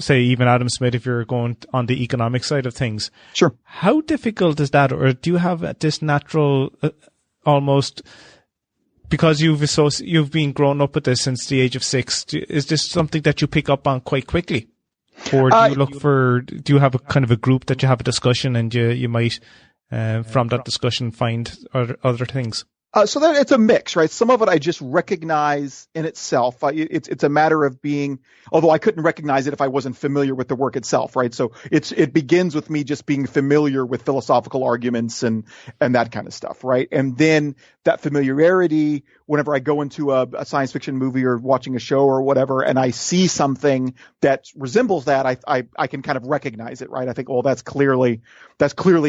even Adam Smith, if you're going on the economic side of things. Sure. How difficult is that? Or do you have this natural, almost, because you've been grown up with this since the age of 6, is this something that you pick up on quite quickly? Or do you have a kind of a group that you have a discussion, and you might, from that discussion, find other things? So that it's a mix, right? Some of it I just recognize in itself. It's a matter of being, although I couldn't recognize it if I wasn't familiar with the work itself, right? So it begins with me just being familiar with philosophical arguments and that kind of stuff, right? And then that familiarity, whenever I go into a science fiction movie or watching a show or whatever, and I see something that resembles that, I can kind of recognize it, right? I think, well, that's clearly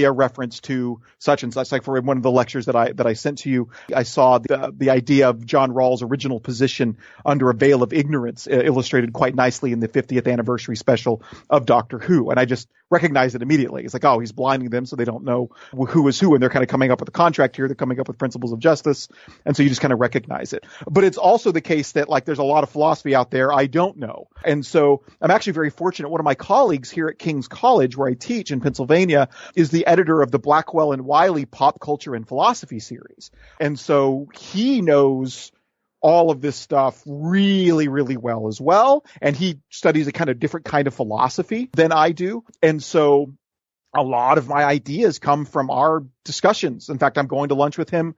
a reference to such and such. Like for one of the lectures that I sent to you, I saw the idea of John Rawls' original position under a veil of ignorance illustrated quite nicely in the 50th anniversary special of Doctor Who. And I just recognized it immediately. It's like, oh, he's blinding them so they don't know who is who. And they're kind of coming up with a contract here. They're coming up with principles of justice. And so you just kind of recognize it. But it's also the case that like there's a lot of philosophy out there I don't know. And so I'm actually very fortunate. One of my colleagues here at King's College, where I teach in Pennsylvania, is the editor of the Blackwell and Wiley Pop Culture and Philosophy series. And so he knows all of this stuff really, really well as well. And he studies a kind of different kind of philosophy than I do. And so a lot of my ideas come from our discussions. In fact, I'm going to lunch with him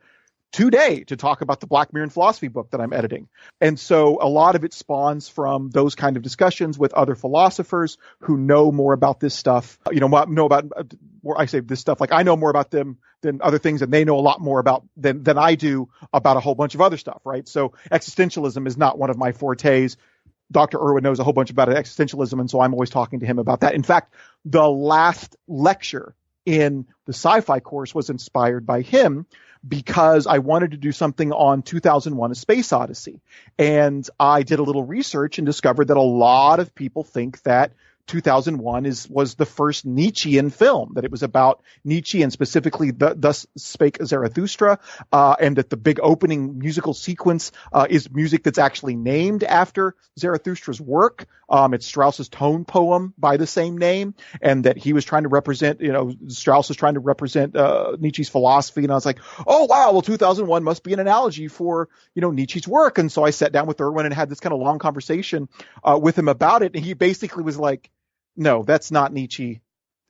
today to talk about the Black Mirror in Philosophy book that I'm editing. And so a lot of it spawns from those kind of discussions with other philosophers who know more about this stuff, know about, or I say this stuff, like I know more about them than other things, and they know a lot more about than I do about a whole bunch of other stuff, right? So existentialism is not one of my fortes. Dr. Irwin knows a whole bunch about existentialism, and so I'm always talking to him about that. In fact, the last lecture in the sci-fi course was inspired by him, because I wanted to do something on 2001: A Space Odyssey. And I did a little research and discovered that a lot of people think that 2001 was the first Nietzschean film, that it was about Nietzsche and specifically Thus Spake Zarathustra, and that the big opening musical sequence is music that's actually named after Zarathustra's work. It's Strauss's tone poem by the same name, and that he was trying to represent, Strauss was trying to represent Nietzsche's philosophy. And I was like, oh, wow, well, 2001 must be an analogy for, Nietzsche's work. And so I sat down with Irwin and had this kind of long conversation with him about it. And he basically was like, no, that's not Nietzsche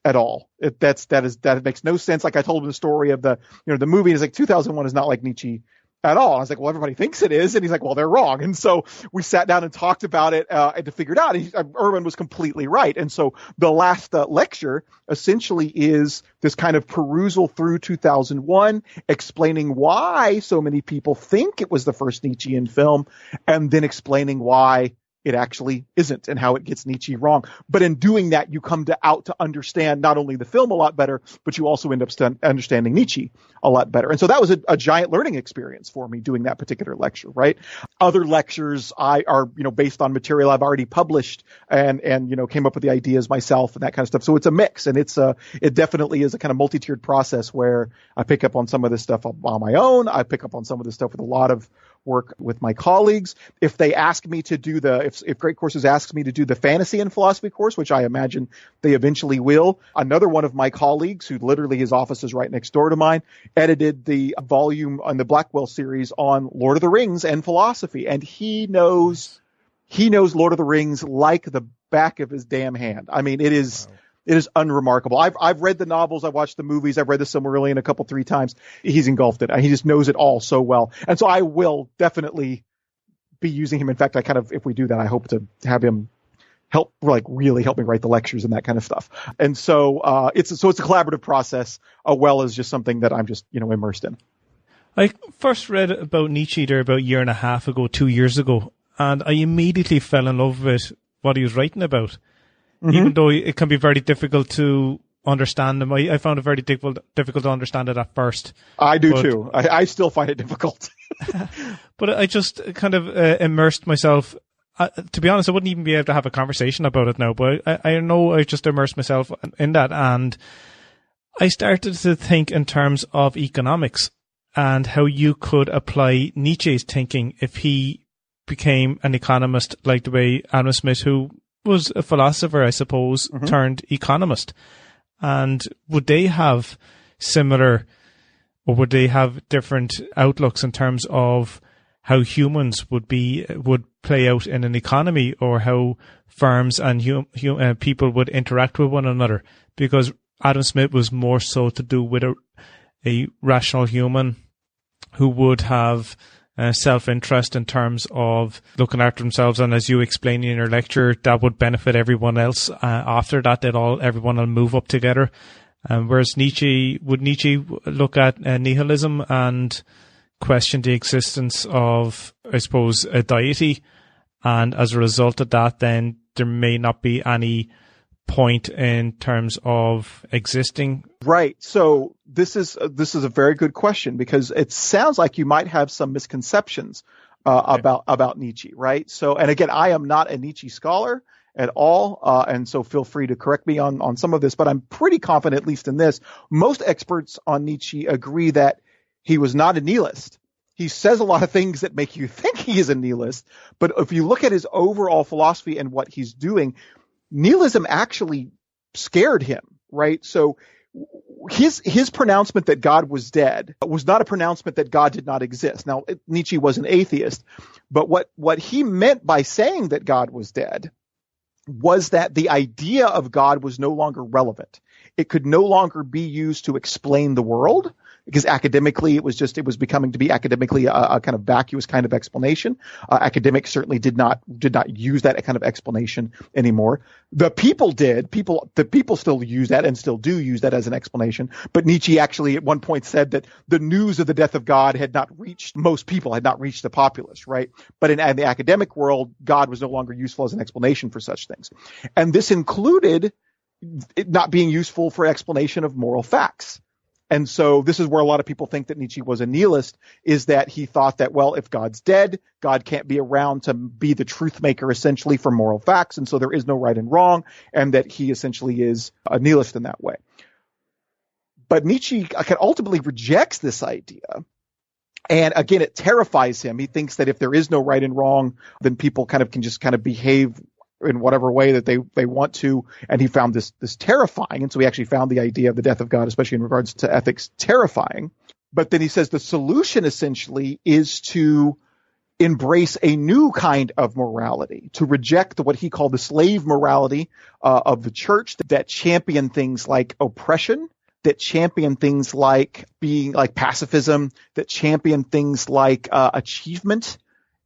at all. That makes no sense. Like I told him the story of the movie, and it's like 2001 is not like Nietzsche at all. I was like, well, everybody thinks it is. And he's like, well, they're wrong. And so we sat down and talked about it and to figure it out. And Irwin was completely right. And so the last lecture essentially is this kind of perusal through 2001, explaining why so many people think it was the first Nietzschean film, and then explaining why it actually isn't and how it gets Nietzsche wrong. But in doing that, you come to understand not only the film a lot better, but you also end up understanding Nietzsche a lot better. And so that was a giant learning experience for me doing that particular lecture, right? Other lectures are based on material I've already published and came up with the ideas myself and that kind of stuff. So it's a mix, and it definitely is a kind of multi-tiered process where I pick up on some of this stuff on my own. I pick up on some of this stuff with a lot of work with my colleagues. If they ask me to do if Great Courses asks me to do the fantasy and philosophy course, which I imagine they eventually will, another one of my colleagues, who literally his office is right next door to mine, edited the volume on the Blackwell series on Lord of the Rings and philosophy. And he knows Lord of the Rings like the back of his damn hand. I mean, it is unremarkable. I've read the novels, I've watched the movies, I've read the Silmarillion 3 times. He's engulfed it. He just knows it all so well. And so I will definitely be using him. In fact, if we do that, I hope to have him really help me write the lectures and that kind of stuff. And so it's a collaborative process, as well as just something that I'm just, immersed in. I first read about Nietzsche there about a year and a half ago, 2 years ago, and I immediately fell in love with what he was writing about. Mm-hmm. Even though it can be very difficult to understand them. I found it very difficult to understand it at first. I do too. I still find it difficult. But I just kind of immersed myself. To be honest, I wouldn't even be able to have a conversation about it now, but I know I just immersed myself in that, and I started to think in terms of economics and how you could apply Nietzsche's thinking if he became an economist, like the way Adam Smith, who was a philosopher, I suppose, mm-hmm. turned economist. And would they have similar, or would they have different outlooks in terms of how humans would play out in an economy, or how firms and people would interact with one another? Because Adam Smith was more so to do with a rational human who would have self-interest in terms of looking after themselves, and as you explained in your lecture, that would benefit everyone else. After that, everyone will move up together. Whereas Nietzsche look at nihilism and question the existence of, I suppose, a deity, and as a result of that, then there may not be any point in terms of existing. Right. So this is a very good question, because it sounds like you might have some misconceptions about Nietzsche, right? So, and again, I am not a Nietzsche scholar at all, and so feel free to correct me on some of this, but I'm pretty confident, at least in this. Most experts on Nietzsche agree that he was not a nihilist. He says a lot of things that make you think he is a nihilist, but if you look at his overall philosophy and what he's doing, nihilism actually scared him, right? So his pronouncement that God was dead was not a pronouncement that God did not exist. Now, Nietzsche was an atheist, but what he meant by saying that God was dead was that the idea of God was no longer relevant. It could no longer be used to explain the world, because academically it was becoming to be academically a kind of vacuous kind of explanation. Academics certainly did not use that kind of explanation anymore. The people did. The people still use that and still do use that as an explanation. But Nietzsche actually at one point said that the news of the death of God had not reached most people, had not reached the populace, right? But in the academic world, God was no longer useful as an explanation for such things. And this included it not being useful for explanation of moral facts. And so this is where a lot of people think that Nietzsche was a nihilist, is that he thought that, well, if God's dead, God can't be around to be the truth maker essentially for moral facts. And so there is no right and wrong, and that he essentially is a nihilist in that way. But Nietzsche ultimately rejects this idea. And again, it terrifies him. He thinks that if there is no right and wrong, then people can just behave in whatever way that they want to. And he found this terrifying. And so he actually found the idea of the death of God, especially in regards to ethics, terrifying. But then he says the solution essentially is to embrace a new kind of morality, to reject what he called the slave morality of the church that champion things like oppression, that champion things like being like pacifism, that champion things like achievement,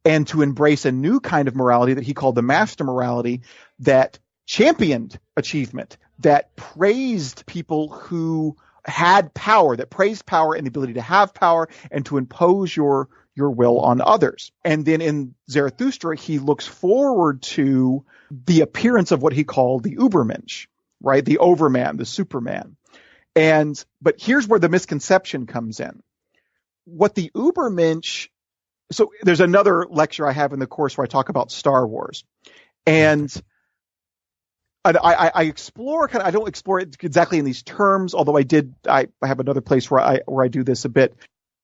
and to embrace a new kind of morality that he called the master morality that championed achievement, that praised people who had power, that praised power and the ability to have power and to impose your will on others. And then in Zarathustra, he looks forward to the appearance of what he called the Übermensch, right? The overman, the superman. But here's where the misconception comes in. What the Übermensch, so there's another lecture I have in the course where I talk about Star Wars, and I explore I don't explore it exactly in these terms, although I have another place where I do this a bit.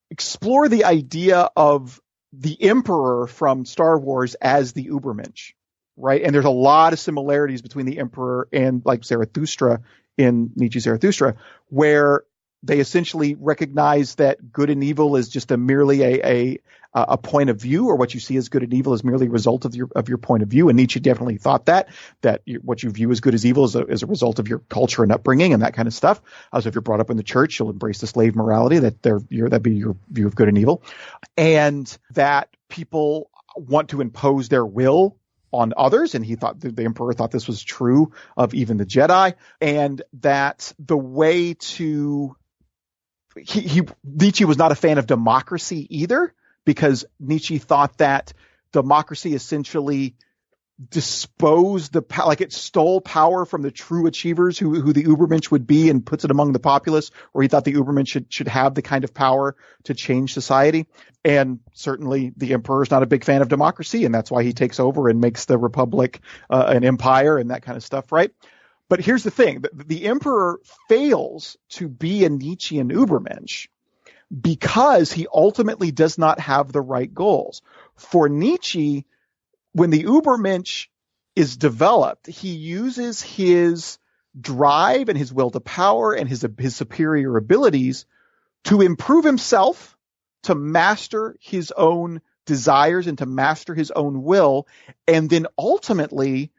Explore the idea of the Emperor from Star Wars as the Übermensch, right? And there's a lot of similarities between the Emperor and like Zarathustra in Nietzsche's Zarathustra, where they essentially recognize that good and evil is just merely a point of view, or what you see as good and evil is merely a result of your point of view. And Nietzsche definitely thought that what you view as good as evil is a result of your culture and upbringing and that kind of stuff. So if you're brought up in the church, you'll embrace the slave morality that'd be your view of good and evil, and that people want to impose their will on others. And he thought the emperor thought this was true of even the Jedi, and that the way to Nietzsche was not a fan of democracy either, because Nietzsche thought that democracy essentially disposed it stole power from the true achievers who the Übermensch would be, and puts it among the populace, or he thought the Übermensch should have the kind of power to change society. And certainly the emperor is not a big fan of democracy, and that's why he takes over and makes the republic an empire and that kind of stuff, right? But here's the thing. The emperor fails to be a Nietzschean Übermensch because he ultimately does not have the right goals. For Nietzsche, when the Übermensch is developed, he uses his drive and his will to power and his superior abilities to improve himself, to master his own desires and to master his own will, and then ultimately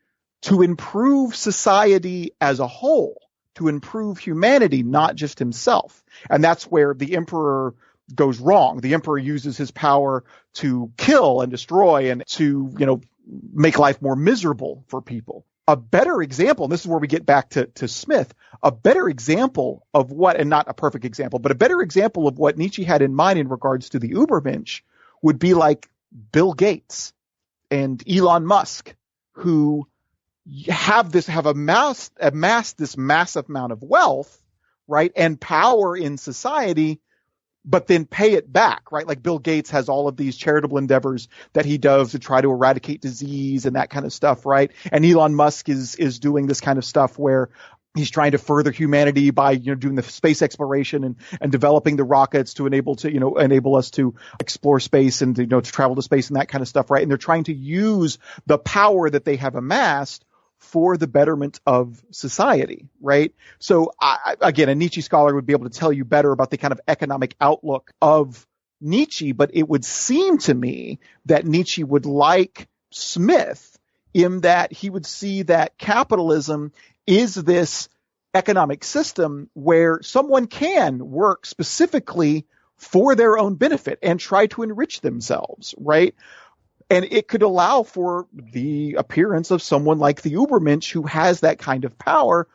to improve society as a whole, to improve humanity, not just himself. And that's where the emperor goes wrong. The emperor uses his power to kill and destroy and to, make life more miserable for people. A better example, and this is where we get back to Smith, a better example of what, and not a perfect example, but a better example of what Nietzsche had in mind in regards to the Übermensch would be like Bill Gates and Elon Musk, who have amassed this massive amount of wealth, right, and power in society, but then pay it back, right? Like Bill Gates has all of these charitable endeavors that he does to try to eradicate disease and that kind of stuff, right? And Elon Musk is doing this kind of stuff where he's trying to further humanity by, doing the space exploration and developing the rockets to enable us to explore space and to travel to space and that kind of stuff, right? And they're trying to use the power that they have amassed for the betterment of society, right? So again, a Nietzsche scholar would be able to tell you better about the kind of economic outlook of Nietzsche, but it would seem to me that Nietzsche would like Smith in that he would see that capitalism is this economic system where someone can work specifically for their own benefit and try to enrich themselves, right? And it could allow for the appearance of someone like the Übermensch who has that kind of power,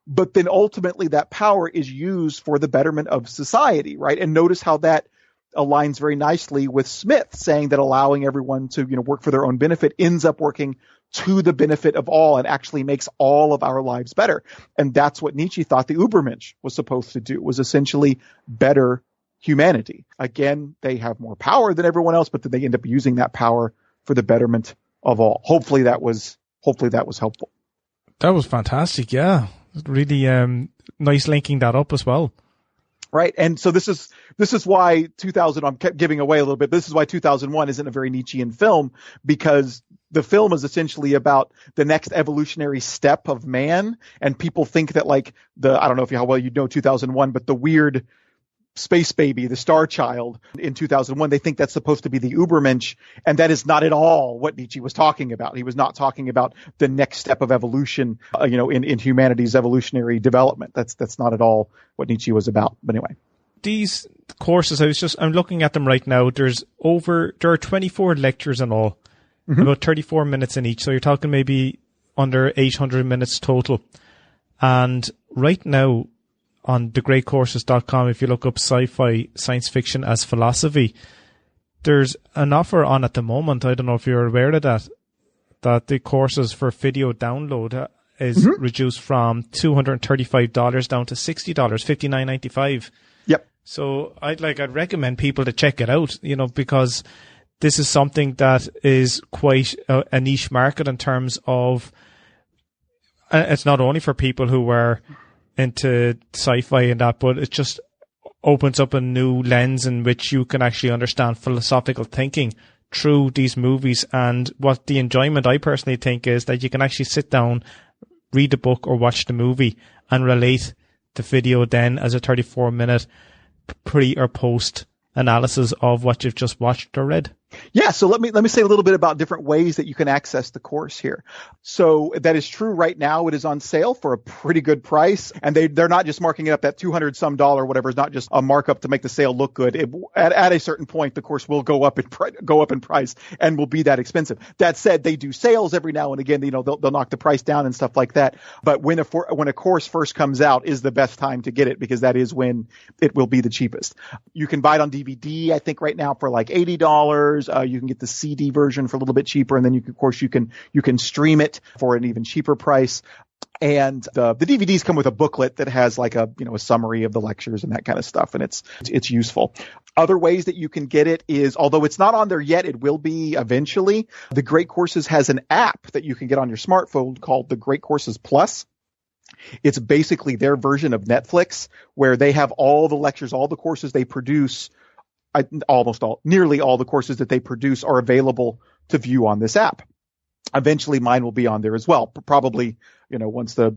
but then ultimately that power is used for the betterment of society, right? And notice how that aligns very nicely with Smith saying that allowing everyone to, work for their own benefit ends up working to the benefit of all and actually makes all of our lives better. And that's what Nietzsche thought the Übermensch was supposed to do, was essentially better humanity. Again, they have more power than everyone else, but then they end up using that power for the betterment of all. Hopefully that was helpful. That was fantastic. Yeah. Really nice linking that up as well. Right. And so this is why 2000, I'm kept giving away a little bit. This is why 2001 isn't a very Nietzschean film, because the film is essentially about the next evolutionary step of man. And people think that I don't know how well you know 2001, but the weird space baby, the star child in 2001, they think that's supposed to be the Übermensch, and that is not at all what Nietzsche was talking about. He was not talking about the next step of evolution, in humanity's evolutionary development. That's not at all what Nietzsche was about. But anyway, these courses, I'm looking at them right now. There are 24 lectures in all, about 34 minutes in each. So you're talking maybe under 800 minutes total. And right now, on thegreatcourses.com, if you look up sci-fi, science fiction as philosophy, there's an offer on at the moment. I don't know if you're aware of that the courses for video download is reduced from $235 down to $60, $59.95. Yep. So I'd recommend people to check it out, because this is something that is quite a niche market in terms of, it's not only for people who were into sci-fi and that, but it just opens up a new lens in which you can actually understand philosophical thinking through these movies. And what the enjoyment I personally think is that you can actually sit down, read the book or watch the movie and relate the video then as a 34-minute pre or post analysis of what you've just watched or read. Yeah, so let me say a little bit about different ways that you can access the course here. So that is true right now. It is on sale for a pretty good price, and they're not just marking it up. That $200 some dollar, whatever, is not just a markup to make the sale look good. At a certain point, the course will go up in price and will be that expensive. That said, they do sales every now and again. They'll knock the price down and stuff like that. But when a course first comes out is the best time to get it, because that is when it will be the cheapest. You can buy it on DVD, I think, right now for like $80. You can get the CD version for a little bit cheaper, and then you can stream it for an even cheaper price. And the DVDs come with a booklet that has like a summary of the lectures and that kind of stuff, and it's useful. Other ways that you can get it is, although it's not on there yet, it will be eventually. The Great Courses has an app that you can get on your smartphone called the Great Courses Plus. It's basically their version of Netflix, where they have all the lectures, all the courses they produce. Nearly all the courses that they produce are available to view on this app. Eventually mine will be on there as well. Probably, once I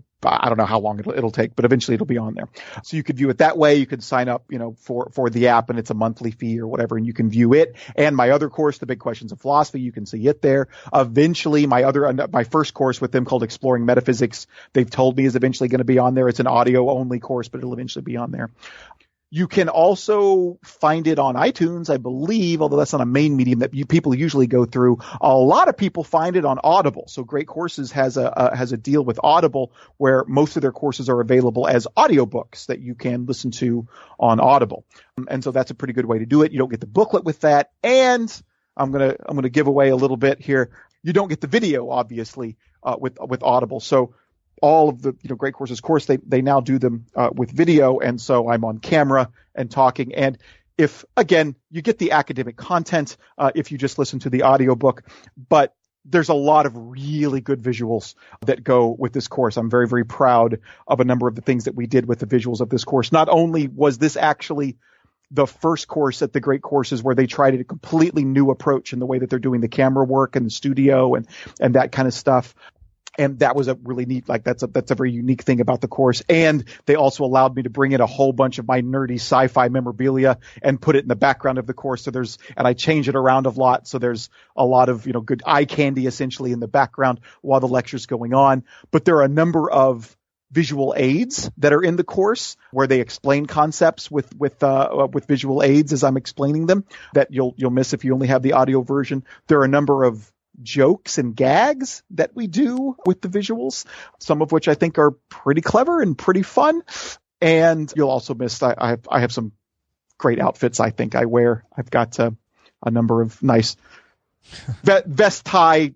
don't know how long it'll take, but eventually it'll be on there. So you could view it that way. You could sign up, for the app, and it's a monthly fee or whatever, and you can view it. And my other course, The Big Questions of Philosophy, you can see it there. Eventually my first course with them called Exploring Metaphysics, they've told me is eventually going to be on there. It's an audio only course, but it'll eventually be on there. You can also find it on iTunes, I believe, although that's not a main medium that people usually go through. A lot of people find it on Audible. So Great Courses has a deal with Audible where most of their courses are available as audiobooks that you can listen to on Audible. And so that's a pretty good way to do it. You don't get the booklet with that. And I'm going to give away a little bit here. You don't get the video, obviously, with Audible. So all of the Great Courses course, they now do them with video, and so I'm on camera and talking. And if, again, you get the academic content if you just listen to the audiobook, but there's a lot of really good visuals that go with this course. I'm very, very proud of a number of the things that we did with the visuals of this course. Not only was this actually the first course at the Great Courses where they tried a completely new approach in the way that they're doing the camera work and the studio and that kind of stuff. And that was a really neat, that's a very unique thing about the course. And they also allowed me to bring in a whole bunch of my nerdy sci-fi memorabilia and put it in the background of the course. So and I change it around a lot. So there's a lot of, good eye candy essentially in the background while the lecture's going on. But there are a number of visual aids that are in the course where they explain concepts with visual aids as I'm explaining them that you'll miss if you only have the audio version. There are a number of jokes and gags that we do with the visuals, some of which I think are pretty clever and pretty fun. And you'll also miss, I have some great outfits I think I wear. I've got a number of nice vest tie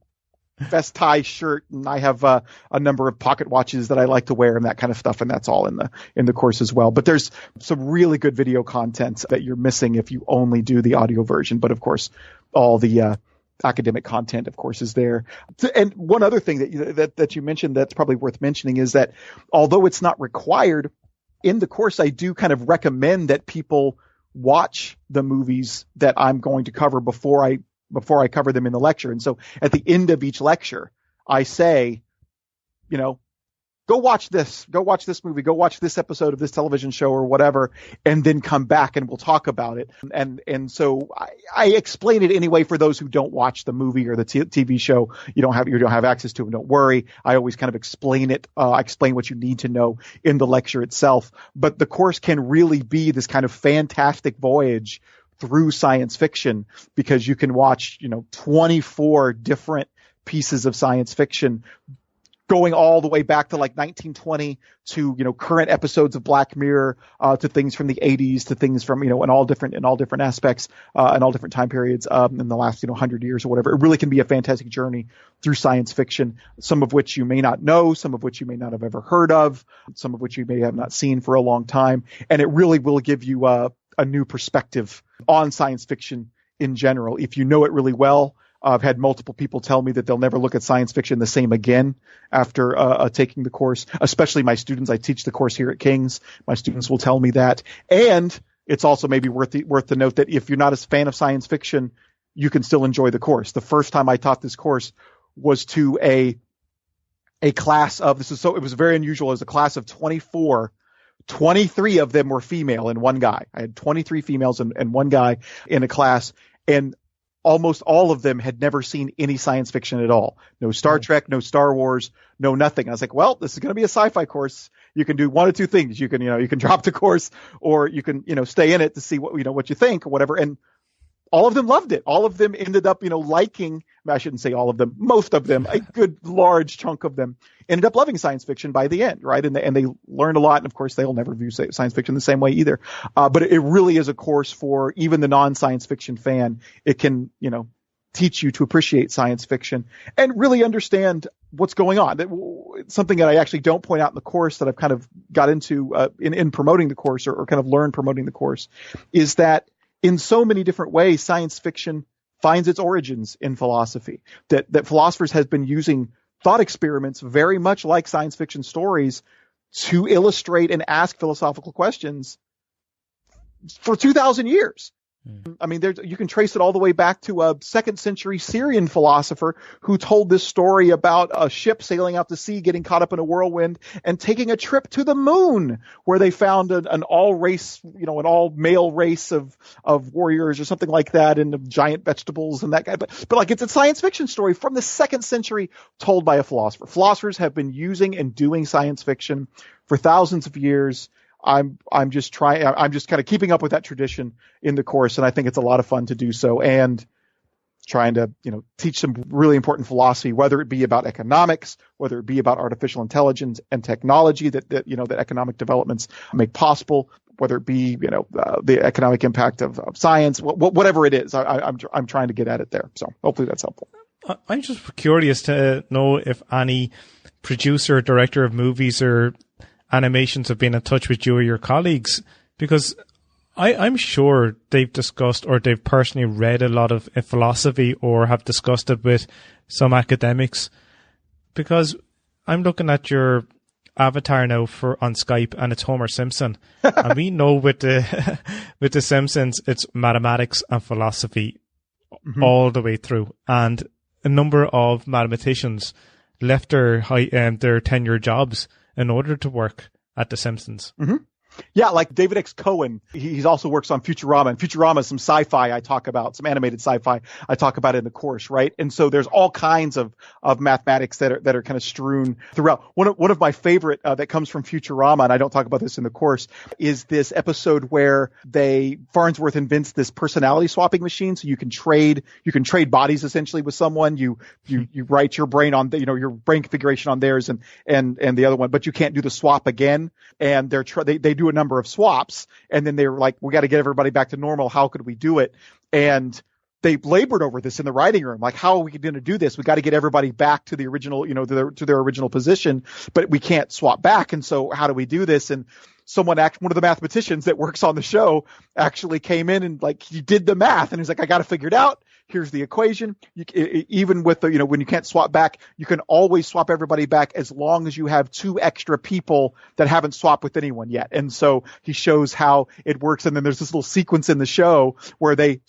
shirt, and I have a number of pocket watches that I like to wear and that kind of stuff, and that's all in the course as well. But there's some really good video content that you're missing if you only do the audio version. But of course, all the academic content, of course, is there. And one other thing that you mentioned that's probably worth mentioning is that although it's not required in the course, I do kind of recommend that people watch the movies that I'm going to cover before I cover them in the lecture. And so at the end of each lecture, I say, go watch this movie, go watch this episode of this television show or whatever, and then come back and we'll talk about it. And so I explain it anyway for those who don't watch the movie or the TV show. You don't have access to it. Don't worry. I always kind of explain it. I explain what you need to know in the lecture itself. But the course can really be this kind of fantastic voyage through science fiction because you can watch, 24 different pieces of science fiction going all the way back to 1920 to, current episodes of Black Mirror, to things from the 80s, to things from, in all different aspects, in all different time periods, in the last, 100 years or whatever. It really can be a fantastic journey through science fiction, some of which you may not know, some of which you may not have ever heard of, some of which you may have not seen for a long time. And it really will give you a new perspective on science fiction in general. If you know it really well, I've had multiple people tell me that they'll never look at science fiction the same again after taking the course, especially my students. I teach the course here at King's. My students will tell me that. And it's also maybe worth the note that if you're not a fan of science fiction, you can still enjoy the course. The first time I taught this course was to a class of, it was very unusual. It was a class of 24. 23 of them were female and one guy. I had 23 females and one guy in a class, and almost all of them had never seen any science fiction at all. No Star Trek, no Star Wars, no nothing. I was like, well, this is going to be a sci-fi course. You can do one of two things. You can drop the course, or you can, stay in it to see what you think or whatever. And all of them loved it. All of them ended up, liking, I shouldn't say all of them, most of them, a good large chunk of them ended up loving science fiction by the end, right? And they learned a lot. And of course, they'll never view science fiction the same way either. But it really is a course for even the non-science fiction fan. It can, teach you to appreciate science fiction and really understand what's going on. Something that I actually don't point out in the course that I've kind of got into in promoting the course or kind of learned promoting the course is that in so many different ways, science fiction finds its origins in philosophy, that philosophers have been using thought experiments very much like science fiction stories to illustrate and ask philosophical questions for 2,000 years. I mean, you can trace it all the way back to a 2nd century Syrian philosopher who told this story about a ship sailing out to sea, getting caught up in a whirlwind and taking a trip to the moon where they found an all male race of warriors or something like that, and giant vegetables and that guy. But it's a science fiction story from the 2nd century told by a philosopher. Philosophers have been using and doing science fiction for thousands of years. I'm just kind of keeping up with that tradition in the course, and I think it's a lot of fun to do so, and trying to, teach some really important philosophy, whether it be about economics, whether it be about artificial intelligence and technology that economic developments make possible, whether it be, the economic impact of science, whatever it is. I'm trying to get at it there. So hopefully that's helpful. I'm just curious to know if any producer or director of movies or animations have been in touch with you or your colleagues, because I'm sure they've discussed or they've personally read a lot of philosophy or have discussed it with some academics, because I'm looking at your avatar now on Skype and it's Homer Simpson. And we know with the Simpsons, it's mathematics and philosophy all the way through. And a number of mathematicians left their tenure jobs in order to work at the Simpsons. Mm-hmm. Yeah, like David X. Cohen, he also works on Futurama, and Futurama is some sci-fi I talk about, some animated sci-fi I talk about in the course, right? And so there's all kinds of mathematics that are kind of strewn throughout. One of my favorite that comes from Futurama, and I don't talk about this in the course, is this episode where Farnsworth invents this personality swapping machine, so you can trade bodies essentially with someone. You write your brain on your brain configuration on theirs and the other one, but you can't do the swap again. And they do a number of swaps, and then they were like, we got to get everybody back to normal. How could we do it? And they labored over this in the writing room. Like, how are we going to do this? We got to get everybody back to the original, to their original position, but we can't swap back. And so how do we do this? And one of the mathematicians that works on the show actually came in and he did the math, and he's like, I got to figure it out. Here's the equation. Even with when you can't swap back, you can always swap everybody back as long as you have 2 extra people that haven't swapped with anyone yet. And so he shows how it works. And then there's this little sequence in the show where they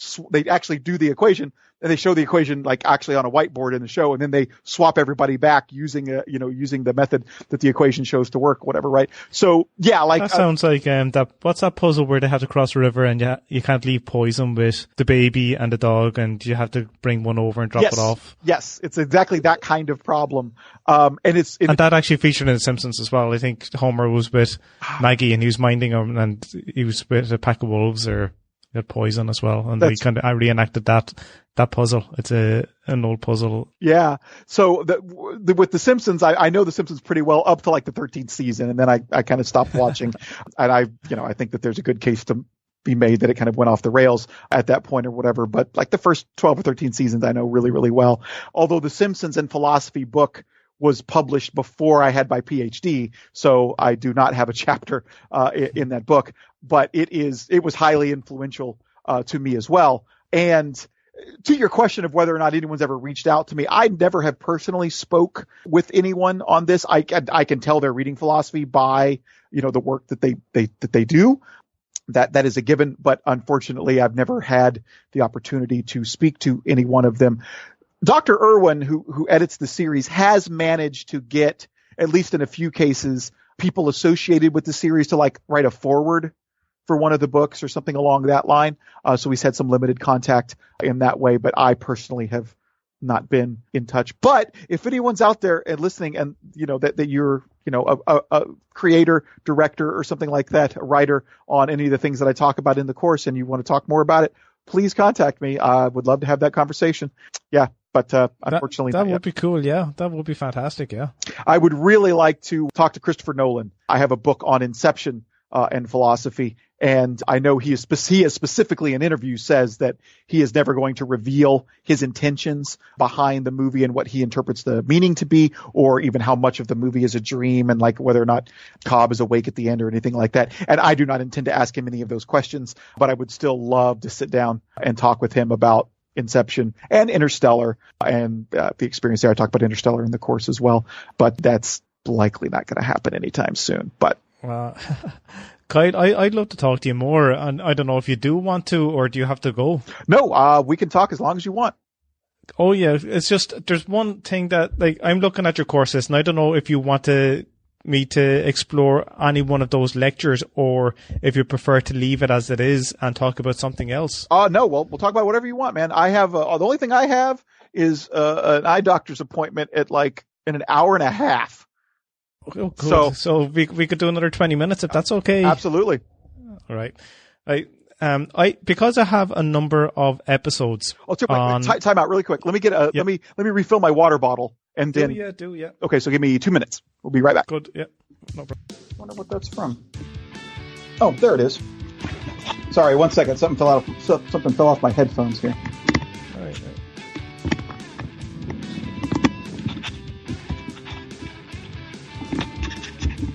actually do the equation, and they show the equation actually on a whiteboard in the show, and then they swap everybody back using the method that the equation shows to work, whatever, right? So yeah, that sounds like what's that puzzle where they have to cross a river and you can't leave poison with the baby and the dog, and you have to bring one over and drop it off. Yes, it's exactly that kind of problem. And that actually featured in The Simpsons as well. I think Homer was with Maggie and he was minding him, and he was with a pack of wolves or poison as well, and I reenacted that puzzle. It's an old puzzle. Yeah. So with The Simpsons, I know The Simpsons pretty well up to the 13th season, and then I kind of stopped watching. And I think that there's a good case to be made that it kind of went off the rails at that point or whatever. But the first 12 or 13 seasons I know really, really well. Although The Simpsons and Philosophy book was published before I had my PhD, so I do not have a chapter in that book. But it was highly influential to me as well. And to your question of whether or not anyone's ever reached out to me, I never have personally spoke with anyone on this. I can tell they're reading philosophy by the work that they do. That is a given, but unfortunately, I've never had the opportunity to speak to any one of them. Dr. Irwin, who edits the series, has managed to get, at least in a few cases, people associated with the series to write a foreword for one of the books or something along that line. So he's had some limited contact in that way, but I personally have not been in touch. But if anyone's out there and listening, and that you're a creator, director, or something like that, a writer on any of the things that I talk about in the course, and you want to talk more about it, please contact me. I would love to have that conversation. Yeah. But unfortunately, that would be cool. Yeah, that would be fantastic. Yeah, I would really like to talk to Christopher Nolan. I have a book on Inception and philosophy, and I know he has specifically in interviews says that he is never going to reveal his intentions behind the movie and what he interprets the meaning to be, or even how much of the movie is a dream, and whether or not Cobb is awake at the end or anything like that. And I do not intend to ask him any of those questions, but I would still love to sit down and talk with him about Inception and Interstellar and the experience there. I talk about Interstellar in the course as well, but that's likely not going to happen anytime soon. But Kyle, I'd love to talk to you more, and I don't know if you do want to, or do you have to go? No, we can talk as long as you want. Oh yeah, it's just there's one thing that I'm looking at your courses, and I don't know if you want me to explore any one of those lectures, or if you prefer to leave it as it is and talk about something else. No, well, we'll talk about whatever you want, man. I have the only thing I have is an eye doctor's appointment at in an hour and a half. Oh, good. So we could do another 20 minutes if that's okay. Absolutely. All right. Because I have a number of episodes. Oh, time out really quick. Let me get let me refill my water bottle and then. Do. Okay, so give me 2 minutes. We'll be right back. Good. Yeah. No problem. I wonder what that's from. Oh, there it is. Sorry, 1 second. Something fell off my headphones here. All right.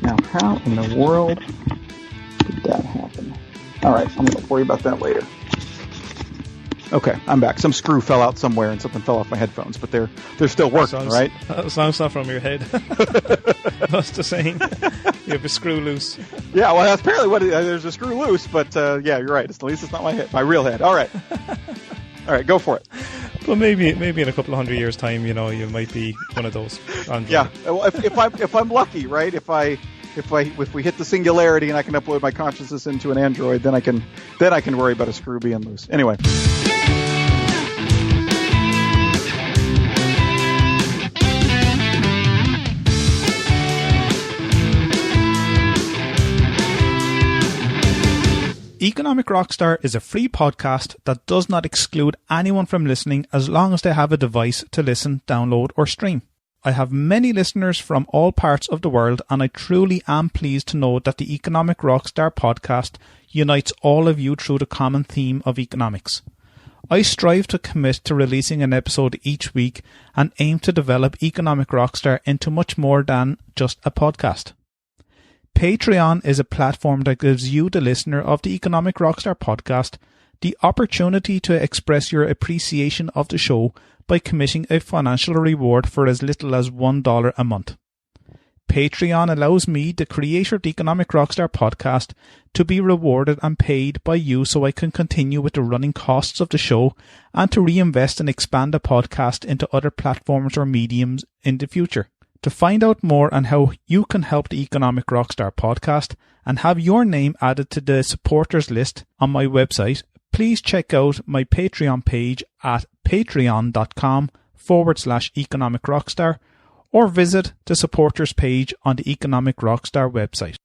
Now, how in the world did that happen? All right, I'm going to worry about that later. Okay, I'm back. Some screw fell out somewhere and something fell off my headphones, but they're still working, right? As long as it's not from your head. That's the saying. You have a screw loose. Yeah, well, that's apparently what there's a screw loose, but yeah, you're right. At least it's not my real head. All right. All right, go for it. Well, maybe in a couple of 100 years' time, you might be one of those. Yeah, well, if I'm lucky, right? If we hit the singularity and I can upload my consciousness into an android, then I can worry about a screw being loose. Anyway. Economic Rockstar is a free podcast that does not exclude anyone from listening as long as they have a device to listen, download, or stream. I have many listeners from all parts of the world, and I truly am pleased to know that the Economic Rockstar podcast unites all of you through the common theme of economics. I strive to commit to releasing an episode each week and aim to develop Economic Rockstar into much more than just a podcast. Patreon is a platform that gives you, the listener of the Economic Rockstar podcast, the opportunity to express your appreciation of the show by committing a financial reward for as little as $1 a month. Patreon allows me, the creator of the Economic Rockstar podcast, to be rewarded and paid by you so I can continue with the running costs of the show and to reinvest and expand the podcast into other platforms or mediums in the future. To find out more on how you can help the Economic Rockstar podcast and have your name added to the supporters list on my website, please check out my Patreon page at patreon.com/Economic Rockstar or visit the supporters page on the Economic Rockstar website.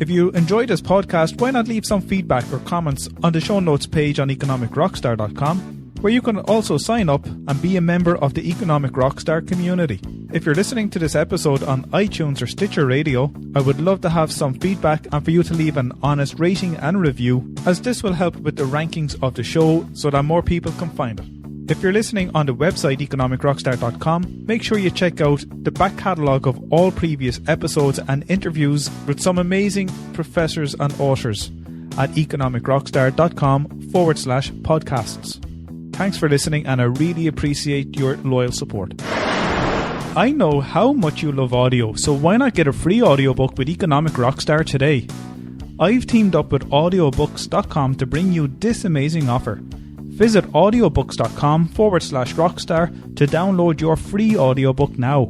If you enjoyed this podcast, why not leave some feedback or comments on the show notes page on economicrockstar.com, where you can also sign up and be a member of the Economic Rockstar community. If you're listening to this episode on iTunes or Stitcher Radio, I would love to have some feedback and for you to leave an honest rating and review, as this will help with the rankings of the show so that more people can find it. If you're listening on the website economicrockstar.com, make sure you check out the back catalogue of all previous episodes and interviews with some amazing professors and authors at economicrockstar.com/podcasts. Thanks for listening, and I really appreciate your loyal support. I know how much you love audio, so why not get a free audiobook with Economic Rockstar today? I've teamed up with audiobooks.com to bring you this amazing offer. Visit audiobooks.com/rockstar to download your free audiobook now.